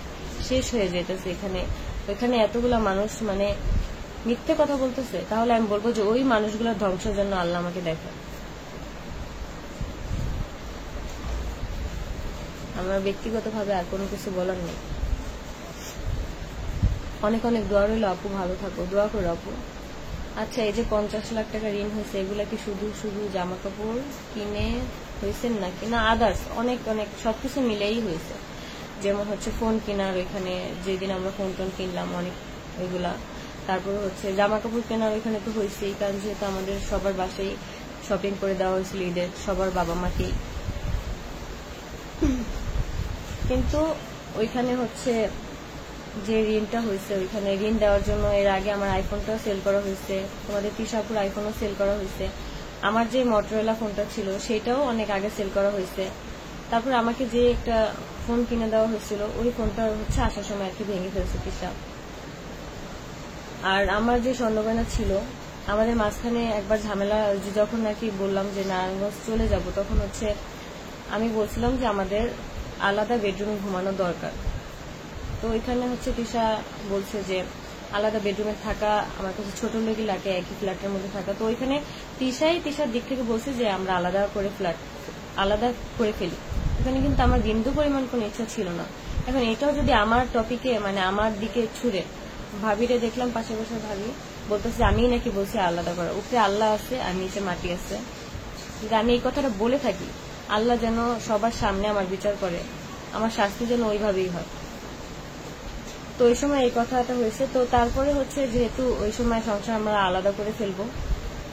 শেষ হয়ে যেতেছে এখানে, ওইখানে এতগুলা মানুষ মানে মিথ্যে কথা বলতেছে, তাহলে আমি বলবো যে ওই মানুষগুলোর ধ্বংসের জন্য আল্লাহ আমাকে দেখে। আমার ব্যক্তিগতভাবে আর কোনো কিছু বলার নেই। অনেক অনেক দোয়া রইল আপু, ভালো থাকো, দোয়া করো আপু। আচ্ছা, এই যে 50 লাখ টাকা ঋণ হয়েছে, এগুলা কি শুধু শুধু জামা কাপড় কিনে হয়েছেন নাকি না আদার্স অনেক অনেক সবকিছু মিলেই হয়েছে? যেমন হচ্ছে ফোন কেনার, ওইখানে যেদিন আমরা ফোন টোন কিনলাম অনেক ওইগুলা, তারপর হচ্ছে জামা কাপড় কেনার ওইখানে তো হয়েছেই, কারণ যেহেতু আমাদের সবার বাসায় শপিং করে দেওয়া হয়েছিল ঈদের, সবার বাবা মাকেই। কিন্তু ওইখানে হচ্ছে যে ঋণটা হয়েছে, ওইখানে ঋণ দেওয়ার জন্য এর আগে আমার আইফোনটাও সেল করা হয়েছে, তোমাদের তিশাপুর আইফোনও সেল করা হয়েছে, আমার যে মটোরোলা ফোনটা ছিল সেটাও অনেক আগে সেল করা হয়েছে। তারপর আমাকে যে একটা ফোন কিনে দেওয়া হয়েছিল, ওই ফোনটা হচ্ছে আসার সময় আর কি ভেঙে ফেলছে তিশা। আর আমার যে স্বর্ণগয়না ছিল, আমাদের মাঝখানে একবার ঝামেলা, যখন আর কি বললাম যে নারায়ণগঞ্জ চলে যাব, তখন হচ্ছে আমি বলছিলাম যে আমাদের আলাদা বেডরুমে ঘুমানো দরকার। তো ওইখানে হচ্ছে তিশা বলছে যে আলাদা বেডরুমে থাকা আমার কাছে ছোট লেগে লাগে, একই ফ্ল্যাটের মধ্যে থাকা। তো ওইখানে তিশার দিক থেকে বলছে যে আমরা আলাদা করে ফেলি। ওখানে কিন্তু আমার বিন্দু পরিমাণ কোনো ইচ্ছা ছিল না। এখন এটাও যদি আমার টপিকে মানে আমার দিকে ছুড়ে, ভাবিরে দেখলাম পাশে বসে, ভাবি বলতেছে আমি নাকি বলছি আলাদা করা, উপরে আল্লাহ আছে আর নিচে মাটি আছে। যদি আমি এই কথাটা বলে থাকি, আল্লাহ যেন সবার সামনে আমার বিচার করে, আমার শাস্তি যেন ওইভাবেই হয়। তো ওই সময় এই কথাটা হয়েছে। তো তারপরে হচ্ছে যেহেতু ওই সময় সংসার আমরা আলাদা করে ফেলবো,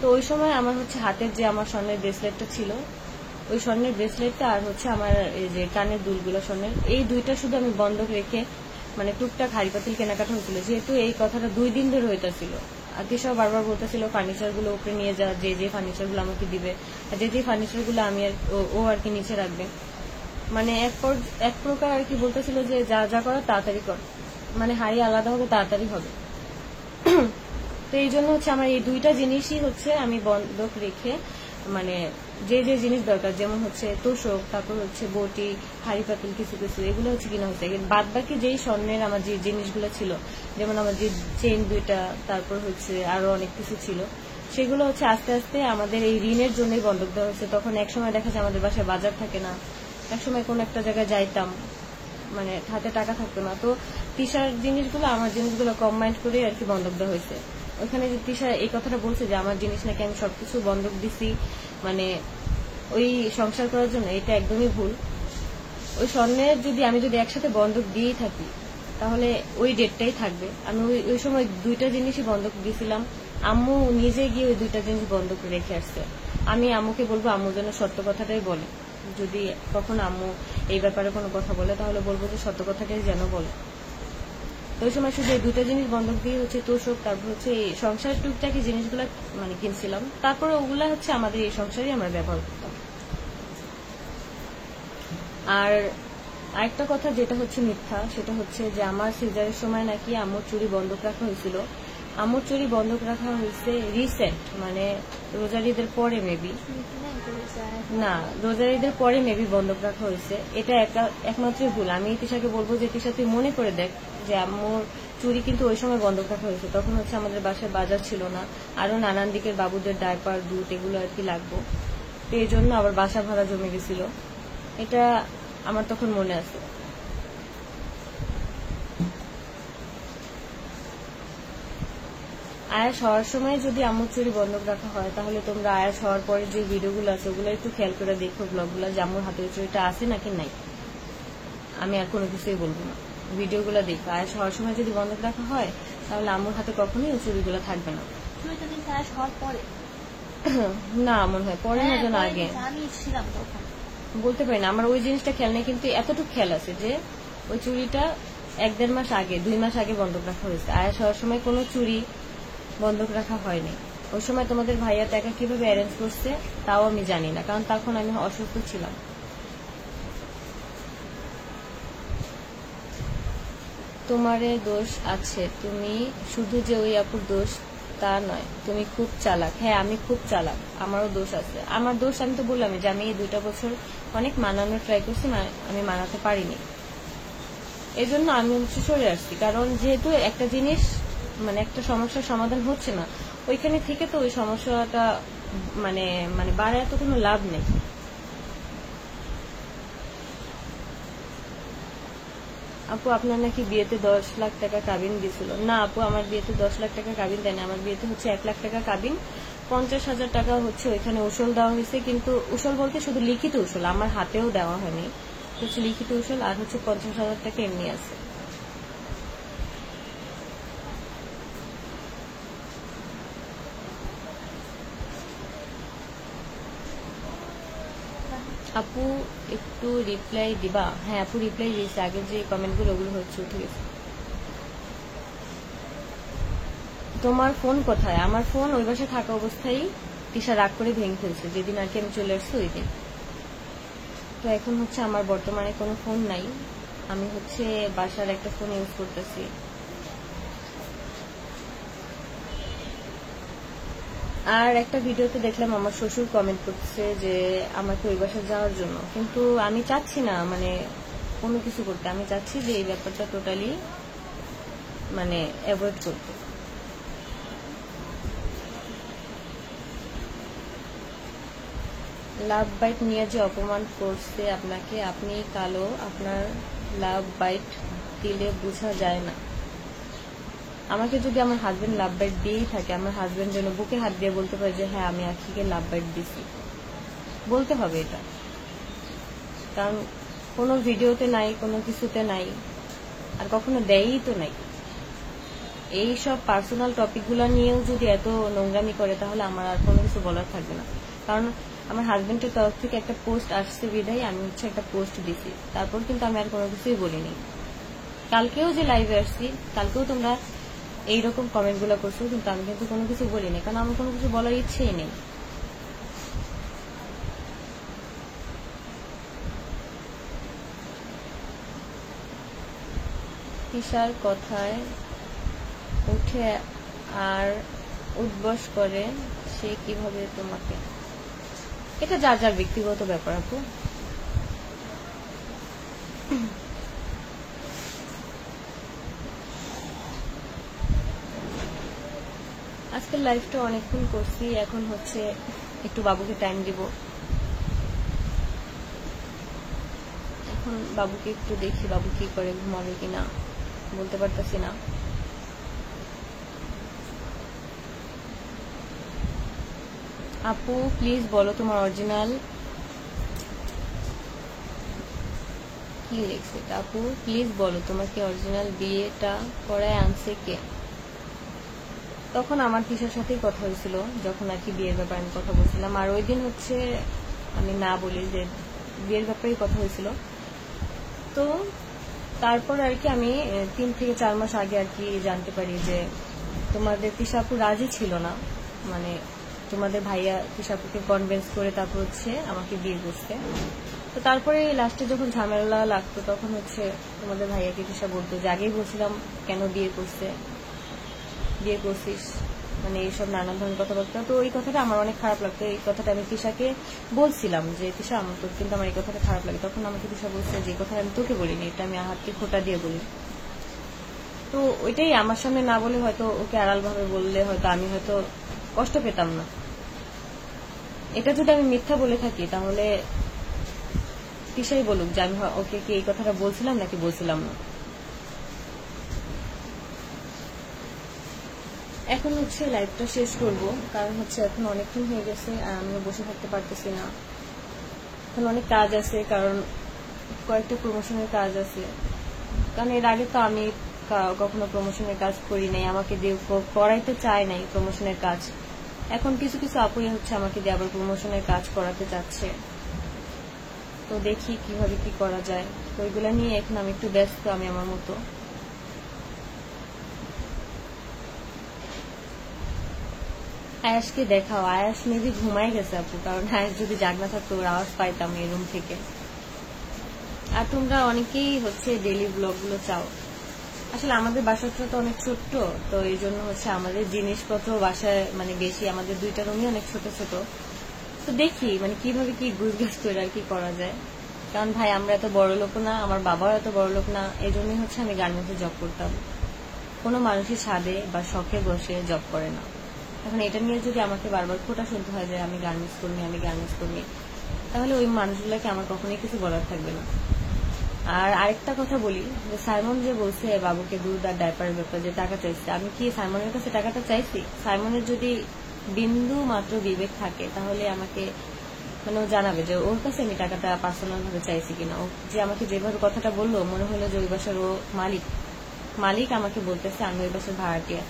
তো ওই সময় আমার হচ্ছে হাতের যে আমার স্বর্ণের ব্রেসলেটটা ছিল, ওই স্বর্ণের ব্রেসলেটটা আর হচ্ছে আমার এই যে কানের দুলগুলো স্বর্ণের, এই দুইটা শুধু আমি বন্ধক রেখে মানে টুকটাক হাড়ি পাতিল কেনাকাটা হয়েছিল। যেহেতু এই কথাটা 2 দিন ধরে হইতেছিল, আর তিশাও বারবার বলতেছিল ফার্নিচার গুলো উপরে নিয়ে যা, যে ফার্নিচার গুলো আমাকে দিবে, আর যে ফার্নিচার গুলো আমি ও আর কি নিচে রাখবে। মানে এক প্রকার আর কি বলতেছিল যে যা যা করো তাড়াতাড়ি কর, মানে হাড়ি আলাদা হবে, তাড়াতাড়ি হবে। তো এই জন্য হচ্ছে আমার এই 2টা জিনিসই হচ্ছে আমি বন্ধক রেখে, মানে যে যে জিনিস দরকার, যেমন হচ্ছে তোষক, তারপর হচ্ছে বটি, হাড়ি পাতিল, কিছু কিছু এগুলো হচ্ছে কিনা হচ্ছে। বাদ বাকি যেই স্বর্ণের আমার যে জিনিসগুলো ছিল, যেমন আমার যে চেইন 2টা, তারপর হচ্ছে আরো অনেক কিছু ছিল, সেগুলো হচ্ছে আস্তে আস্তে আমাদের এই ঋণের জন্যই বন্ধক দেওয়া হয়েছে। তখন এক সময় দেখা যায় আমাদের বাসায় বাজার থাকে না, এক সময় কোন একটা জায়গায় যাইতাম, মানে হাতে টাকা থাকতো না। তো তিশার জিনিসগুলো আমার জিনিসগুলো কম্বাইন্ড করে আর কি বন্ধক দেওয়া হয়েছে। ওইখানে যে তিশা এই কথাটা বলছে যে আমার জিনিস নাকি আমি সবকিছু বন্ধক দিছি মানে ওই সংসার করার জন্য, এটা একদমই ভুল। ওই স্বর্ণের আমি যদি একসাথে বন্ধক দিয়েই থাকি, তাহলে ওই ডেটটাই থাকবে। আমি ওই সময় 2টা জিনিসই বন্ধক দিয়েছিলাম। আম্মু নিজে গিয়ে ওই 2টা জিনিস বন্ধক রেখে আসছে। আমি আম্মুকে বলবো আম্মু যেন সত্য কথাটাই বলে, যদি কখনো আম্মু এই ব্যাপারে কোনো কথা বলে তাহলে বলবো যে সত্য কথাটাই যেন বলে। তো ওই সময় শুধু এই 2টা জিনিস বন্ধক দিয়ে হচ্ছে তোষক, তারপর হচ্ছে এই সংসার টুকটাকি জিনিসগুলো মানে কিনছিলাম, তারপরে ওগুলা হচ্ছে আমাদের এই সংসারই আমরা ব্যবহার করতাম। আর আরেকটা কথা যেটা হচ্ছে মিথ্যা, সেটা হচ্ছে যে আমার সিজারের সময় নাকি আম্মুর চুরি বন্ধক রাখা হয়েছিল। আম্মুর চুরি বন্ধক রাখা হয়েছে রিসেন্ট, মানে রোজার ঈদের পরে মেবি, না রোজার ঈদের পরে মেবি বন্ধক রাখা হয়েছে। এটা একমাত্রই ভুল। আমি তিশাকে বলবো যে তিশা তুই মনে করে দেখ যে আম্মুর চুরি কিন্তু ওই সময় বন্ধক রাখা হয়েছে। তখন হচ্ছে আমাদের বাসায় বাজার ছিল না, আরো নানান দিকের বাবুদের ডায়পার, দুধ এগুলো আর কি লাগবো, তো এই জন্য আবার বাসা ভাড়া জমে গেছিল। এটা আমার তখন মনে আছে। আয়াস হওয়ার সময় যদি আম্মুর চুরি বন্ধক রাখা হয়, তাহলে তোমরা আয়াস হওয়ার পরে যে ভিডিওগুলো আছে ওগুলো একটু খেয়াল করে দেখো, ব্লগগুলো, যে আম্মুর হাতের চুরিটা আছে নাকি নাই। আমি আর কোনো কিছুই বলবো না, ভিডিওগুলো দেখো। আয়াস হওয়ার সময় যদি বন্ধক রাখা হয়, তাহলে আম্মুর হাতে কখনোই ওই চুরিগুলো থাকবে না। আয়াস হওয়ার পরে না মনে হয় পরে না, যেন আগে, আমি ছিলাম তখন বলতে পারি না, আমার ওই জিনিসটা খেয়াল নেই, কিন্তু এতটুকু খেয়াল আছে যে ওই চুরিটা 1-1.5 মাস আগে, 2 মাস আগে বন্ধক রাখা হয়েছে। আয়াস হওয়ার সময় কোনো চুরি বন্ধক রাখা হয়নি। ওই সময় তোমাদের ভাইয়া টাকা কিভাবে অ্যারেঞ্জ করছে তাও আমি জানি না, কারণ তখন আমি অসুস্থ ছিলাম। তোমারে দোষ আছে, তুমি শুধু যে ওই আপুর দোষ তা নয়, তুমি খুব চালাক। হ্যাঁ, আমি খুব চালাক, আমারও দোষ আছে। আমার দোষ, আমি তো বললাম যে আমি এই 2টা বছর অনেক মানানোর ট্রাই করছি, আমি মানাতে পারিনি। এই জন্য আমি হচ্ছে সরে আসছি, কারণ যেহেতু একটা জিনিস মানে একটা সমস্যার সমাধান হচ্ছে না, ওইখানে থেকে তো ওই সমস্যাটা মানে মানে বাড়ায় তো কোনো লাভ নেই। আপু, আপনার নাকি বিয়েতে 10 লাখ টাকা কাবিন দিয়েছিল? না আপু, আমার বিয়েতে 10 লাখ টাকা কাবিন দেয়নি। আমার বিয়েতে হচ্ছে 1 লাখ টাকা কাবিন, 50,000 টাকা হচ্ছে ওইখানে উসল দেওয়া হয়েছে। কিন্তু উসল বলতে শুধু লিখিত উসল, আমার হাতেও দেওয়া হয়নি, হচ্ছে লিখিত উসল, আর হচ্ছে 50,000 টাকা এমনি আছে। আপু একটু রিপ্লাই দিবা? হ্যাঁ আপু, রিপ্লাই দিয়েছে, আগের যে কমেন্টগুলো ওগুলো হচ্ছে উঠে গেছে। তোমার ফোন কোথায়? আমার ফোন ওই বাসায় থাকা অবস্থায় তিশা রাগ করে ভেঙে ফেলছে, যেদিন আর কি আমি চলে আসছি ওই দিন। তো এখন হচ্ছে আমার বর্তমানে কোনো ফোন নাই, আমি হচ্ছে বাসার একটা ফোন ইউজ করতেছি। আর একটা ভিডিওতে দেখলাম আমার শ্বশুর কমেন্ট করছে যে আমাকে ওই বাসায় যাওয়ার জন্য, কিন্তু আমি চাচ্ছি না মানে কোনো কিছু করতে, আমি চাচ্ছি যে এই ব্যাপারটা টোটালি মানে অ্যাভয়েড করতে। লাভ বাইট নিয়ে যে অপমান করছে আপনাকে, আপনি কালো, আপনার লাভ বাইট দিলে বোঝা যায় না। আমাকে যদি আমার হাজবেন্ড লাভ বাইট দিয়েই থাকে, আমার হাজবেন্ড যেন বুকে হাত দিয়ে বলতে পারে যে হ্যাঁ আমি আখিকে লাভ বাইট দিছি, বলতে হবে এটা। কারণ কোনো ভিডিওতে নাই, কোনো কিছুতে নাই, আর কখনো দেয়ই তো নাই। এই সব পার্সোনাল টপিকগুলো নিয়েও যদি এত নোংরামি করে, তাহলে আমার আর কোনো কিছু বলার থাকবে না। কারণ আমার হাজবেন্ডের তরফ থেকে একটা পোস্ট আসছে বিধায় আমি হচ্ছে একটা পোস্ট দিছি, তারপর কিন্তু আমি আর কোনো কিছুই বলিনি। কালকেও যে লাইভে আসছি, কালকেও তোমরা এইরকম কমেন্টগুলো করছো, কিন্তু আমি কিন্তু কোনো কিছু বলিনি, কারণ আমার কোনো কিছু বলার ইচ্ছেই নেই। তিশার কথায় উঠে আর উদ্বস করে, সে কিভাবে তোমাকে, এটা যার যার ব্যক্তিগত ব্যাপার আপু। আজকের লাইফটা অনেকক্ষণ করছি, এখন হচ্ছে একটু বাবুকে টাইম দিব। এখন বাবুকে একটু দেখি, বাবু কি করে, ঘুমাবে কিনা বলতে পারতেছি না। আপু প্লিজ বলো তোমার অরিজিনাল কি লিখছে? আপু প্লিজ বলো তোমাকে অরিজিনাল বিয়েটা করায় আনছে কে? তখন আমার তিশার সাথেই কথা হয়েছিল, যখন আর কি বিয়ের ব্যাপারে আমি কথা বলছিলাম। আর ওই দিন হচ্ছে আমি না বলি যে বিয়ের ব্যাপারেই কথা হয়েছিল। তো তারপর আর কি আমি 3 থেকে 4 মাস আগে আর কি জানতে পারি যে তোমাদের তিশাপু রাজি ছিল না, মানে তোমাদের ভাইয়া তিশাপুকে কনভিন্স করে তারপর হচ্ছে আমাকে বিয়ে করতে। তো তারপরে লাস্টে যখন ঝামেলা লাগতো, তখন হচ্ছে তোমাদের ভাইয়াকে তিশা বলতো যে আগেই বলছিলাম কেন বিয়ে করছিস, মানে এইসব নানান ধরনের কথাবার্তা। তো এই কথাটা আমার অনেক খারাপ লাগতো, এই কথাটা আমি তিশাকে বলছিলাম যে তিশা আমার তো কিন্তু আমার এই কথাটা খারাপ লাগে। তখন আমাকে তিশা বলছে যে কথা আমি তোকে বলিনি, এটা আমি আহাতকে খোটা দিয়ে বলি। তো ওইটাই আমার সামনে না বলে হয়তো ওকে আড়াল ভাবে বললে হয়তো আমি হয়তো কষ্ট পেতাম না। এটা যদি আমি মিথ্যা বলে থাকি, তাহলে তিশাই বলুক যে আমি ওকে কি এই কথাটা বলছিলাম নাকি বলছিলাম না। এখন হচ্ছে লাইভটা শেষ করব, কারণ হচ্ছে এখন অনেকক্ষণ হয়ে গেছে আর আমিও বসে থাকতে পারতেছি না। এখন অনেক কাজ আছে, কারণ কয়েকটা প্রমোশনের কাজ আছে। কারণ এর আগে তো আমি কখনো প্রমোশনের কাজ করি নাই, আমাকে দিয়ে করাইতে চায় নাই প্রমোশনের কাজ। এখন কিছু কিছু আপুরে হচ্ছে আমাকে দিয়ে আবার প্রমোশনের কাজ করাতে চাচ্ছে, তো দেখি কিভাবে কি করা যায়। তো ওইগুলা নিয়ে এখন আমি একটু ব্যস্ত, আমি আমার মতো। আয়াসকে দেখাও। আয়াস মেবি ঘুমাই গেছে আপু, কারণ আয়াস যদি জাগনা থাকতো ওর আওয়াজ পাইতাম এই রুম থেকে। আর তোমরা অনেকেই হচ্ছে ডেইলি ব্লগ গুলো চাও, আসলে আমাদের বাসাটা তো অনেক ছোট্ট, তো এই জন্য হচ্ছে আমাদের জিনিসপত্র বাসায় মানে বেশি, আমাদের 2টা রুমই অনেক ছোট ছোট। তো দেখি মানে কিভাবে কি গুজগাছ করে আর কি করা যায়। কারণ ভাই আমরা এত বড় লোক না, আমার বাবাও এত বড় লোক না, এই জন্যই হচ্ছে আমি গার্মেন্টসে জব করতাম। কোনো মানুষই ছাদে বা শখে বসে জব করে না। এখন এটা নিয়ে যদি আমাকে বারবার খোটা শুনতে হয় যে আমি গার্মেন্টস কর্মী, তাহলে ওই মানুষগুলোকে আমার কখনোই কিছু বলার থাকবে না। আর আরেকটা কথা বলি, যে সাইমন যে বলছে বাবুকে দুধ আর ডাইপারের ব্যাপারে যে টাকা চাইছে, আমি কি সাইমনের কাছে টাকাটা চাইছি? সাইমনের যদি বিন্দু মাত্র বিবেক থাকে তাহলে আমাকে মানে ও জানাবে যে ওর কাছে আমি টাকাটা পার্সোনাল ভাবে চাইছি কিনা। ও যে আমাকে যেভাবে কথাটা বললো মনে হলো যে ওই বাসার ও মালিক আমাকে বলতেছে আমি ওই বাসার ভাড়াটিয়া।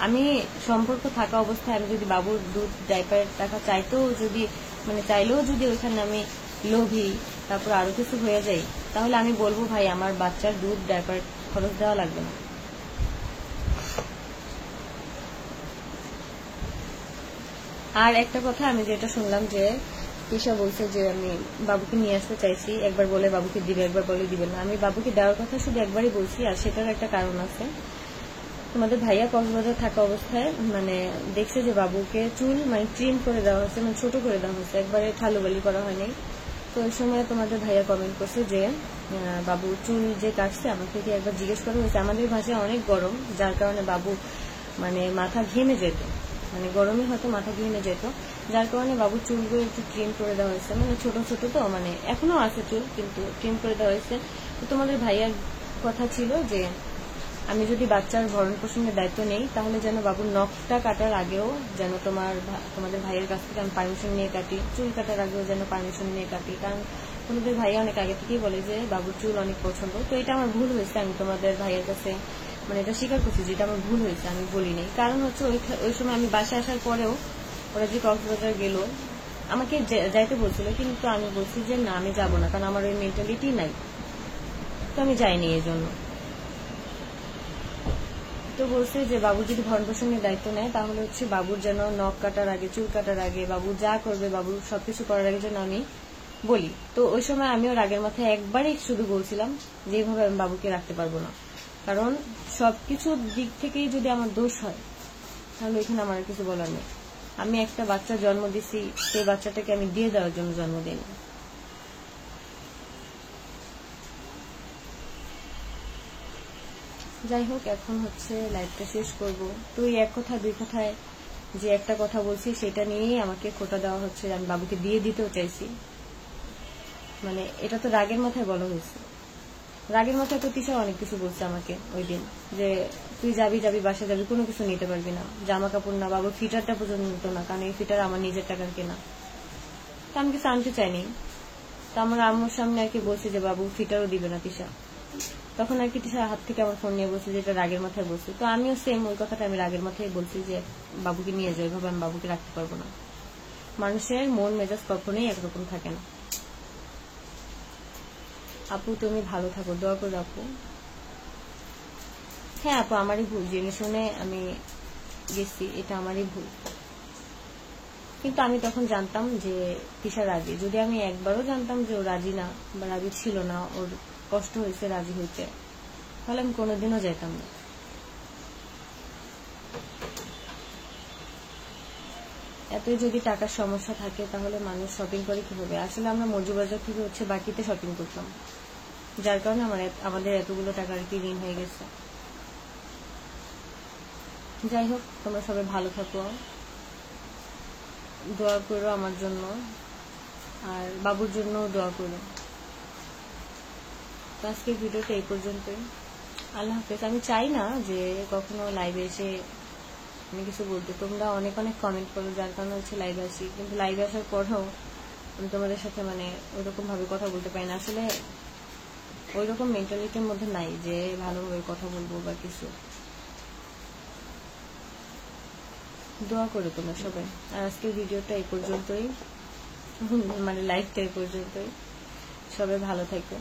আমি সম্পর্ক থাকা অবস্থায় আমি যদি বাবুর দুধ ডাইপারের টাকা চাইতেও যদি মানে চাইলেও যদি ওইখানে আমি লোভী, তারপর আরো কিছু হয়ে যাই, তাহলে আমি বলবো ভাই আমার বাচ্চার দুধ ডাইপার খরচ দেওয়া লাগবে না। আর একটা কথা আমি যেটা শুনলাম যে তিশা বলছে যে আমি বাবুকে নিয়ে আসতে চাইছি, একবার বলে বাবুকে দিবে, একবার বলে দিবে না। আমি বাবুকে দেওয়ার কথা শুধু একবারই বলছি, আর সেটার একটা কারণ আছে। তোমাদের ভাইয়া কক্সবাজার থাকা অবস্থায় মানে দেখছে যে বাবুকে চুল মানে ট্রিম করে দেওয়া হয়েছে, মানে ছোট করে দেওয়া হয়েছে, একবারে ঠালুবালি করা হয়নি। তো ওই সময় তোমাদের ভাইয়া কমেন্ট করছে যে বাবু চুল যে কাটছে আমাকে কি একবার জিজ্ঞেস করা হয়েছে। আমাদের ভাষায় অনেক গরম, যার কারণে বাবু মানে মাথা ঘেমে যেত, মানে গরমে হয়তো মাথা ঘেমে যেত, যার কারণে বাবুর চুলগুলো একটু ট্রিম করে দেওয়া হয়েছে, মানে ছোট ছোট তো মানে এখনো আছে চুল কিন্তু ট্রিম করে দেওয়া হয়েছে। তো তোমাদের ভাইয়ার কথা ছিল যে আমি যদি বাচ্চার ভরণ পোষণের দায়িত্ব নেই তাহলে যেন বাবুর নখটা কাটার আগেও যেন তোমাদের ভাইয়ের কাছ থেকে আমি পারমিশন নিয়ে কাটি, চুল কাটার আগেও যেন পারমিশন নিয়ে কাটি। কারণ তোমাদের ভাইয়া অনেক আগে থেকেই বলে যে বাবুর চুল অনেক পছন্দ। তো এটা আমার ভুল হয়েছে, আমি তোমাদের ভাইয়ের কাছে মানে এটা স্বীকার করছি যেটা আমার ভুল হয়েছে, আমি বলিনি। কারণ হচ্ছে ওই সময় আমি বাসায় আসার পরেও ওরা যে কক্সবাজার গেল আমাকে যাইতে বলছিল, কিন্তু আমি বলছি যে না আমি যাবো না, কারণ আমার ওই মেন্টালিটি নাই, তো আমি যাইনি এই জন্য। তো বলছে যে বাবু যদি ভরণ পোষণের দায়িত্ব নেয় তাহলে হচ্ছে বাবুর যেন নখ কাটার আগে, চুল কাটার আগে, বাবু যা করবে বাবু সবকিছু করার আগে যেন আমি বলি। তো ওই সময় আমিও রাগের মাথায় একবারই শুধু বলছিলাম যে এইভাবে আমি বাবুকে রাখতে পারবো না, কারণ সবকিছু দিক থেকেই যদি আমার দোষ হয় তাহলে ওইখানে আমার কিছু বলার নেই। আমি একটা বাচ্চা জন্ম দিছি, সেই বাচ্চাটাকে আমি দিয়ে দেওয়ার জন্য জন্ম দিই। যাই হোক, এখন হচ্ছে লাইভটা শেষ করব। তো এই এক কথা দুই কথায় যে একটা কথা বলছি সেটা নিয়েই আমাকে খোটা দেওয়া হচ্ছে, আমি বাবুকে দিয়ে দিতেও চাইছি। মানে এটা তো রাগের মাথায় বলা হয়েছে, রাগের মাথায় তো তিশা অনেক কিছু বলছে আমাকে ওই দিন, যে তুই যাবি বাসা যাবি কোনো কিছু নিতে পারবি না, জামা কাপড় না, বাবুর ফিটারটা পর্যন্ত না, কারণ এই ফিটার আমার নিজের টাকার কেনা। তো আমি কিছু আনতে চাইনি, তো আমার আম্মুর সামনে আর কি বলছি যে বাবু ফিটারও দিবে না তিশা। তখন আর কি তিশার হাত থেকে আমার ফোন নিয়ে বলছি যে এটা রাগের মাথায় বলছি। তো আমিও সেম ওই কথাটা আমি রাগের মাথায় বলছি যে বাবুকে নিয়ে যাই, এভাবে আমি বাবুকে রাখতে পারবো না। মানুষের মন মেজাজ কখনোই একরকম থাকে না। আপু তুমি ভালো থাকো, দোয়া করে আপু। হ্যাঁ আপু আমারই ভুল, জেনে শুনে আমি গেছি, এটা আমারই ভুল। কিন্তু আমি তখন জানতাম যে তিশা রাজি, যদি আমি একবারও জানতাম যে ও রাজি না বা রাজি ছিল না, ওর কষ্ট হয়েছে রাজি হইতে, তাহলে আমি কোনোদিনও যেতাম না। এতই যদি টাকার সমস্যা থাকে তাহলে মানুষ শপিং করে কিভাবে? আসলে আমরা মজুবাজার থেকে হচ্ছে বাকিতে শপিং করতাম, যার কারণে আমাদের এতগুলো টাকা আর কি ঋণ হয়ে গেছে। যাই হোক, তোমরা সবাই ভালো থাকো, দোয়া করো আমার জন্য, আর বাবুর জন্য দোয়া করো। আজকের ভিডিওটা এই পর্যন্তই, আল্লাহ হাফেজ। আমি চাই না যে কখনো লাইভে এসে আমি কিছু বলতে, তোমরা অনেক অনেক কমেন্ট করো, যার কারণে হচ্ছে লাইভে আসি, কিন্তু লাইভে আসার পরেও আমি তোমাদের সাথে মানে ওইরকম ভাবে কথা বলতে পারি না। আসলে ওইরকম মেন্টালিটির মধ্যে নাই যে ভালোভাবে কথা বলবো বা কিছু। দোয়া করো তোমরা সবাই। আর আজকের ভিডিওটা এই পর্যন্তই, মানে লাইভটা এই পর্যন্তই। সবাই ভালো থাকো।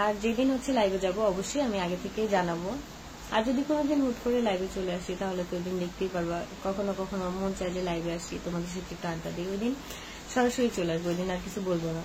আর যেদিন হচ্ছে লাইভে যাব অবশ্যই আমি আগে থেকেই জানাবো। আর যদি কোনোদিন হুট করে লাইভে চলে আসি তাহলে তো ওই দিন দেখতেই পারবা। কখনো কখনো মন চাই যে লাইভে আসি, তোমাদের সাথে একটু আড্ডা দিই, ওই দিন সরাসরি চলে আসবো, ওই দিন আর কিছু বলবো না।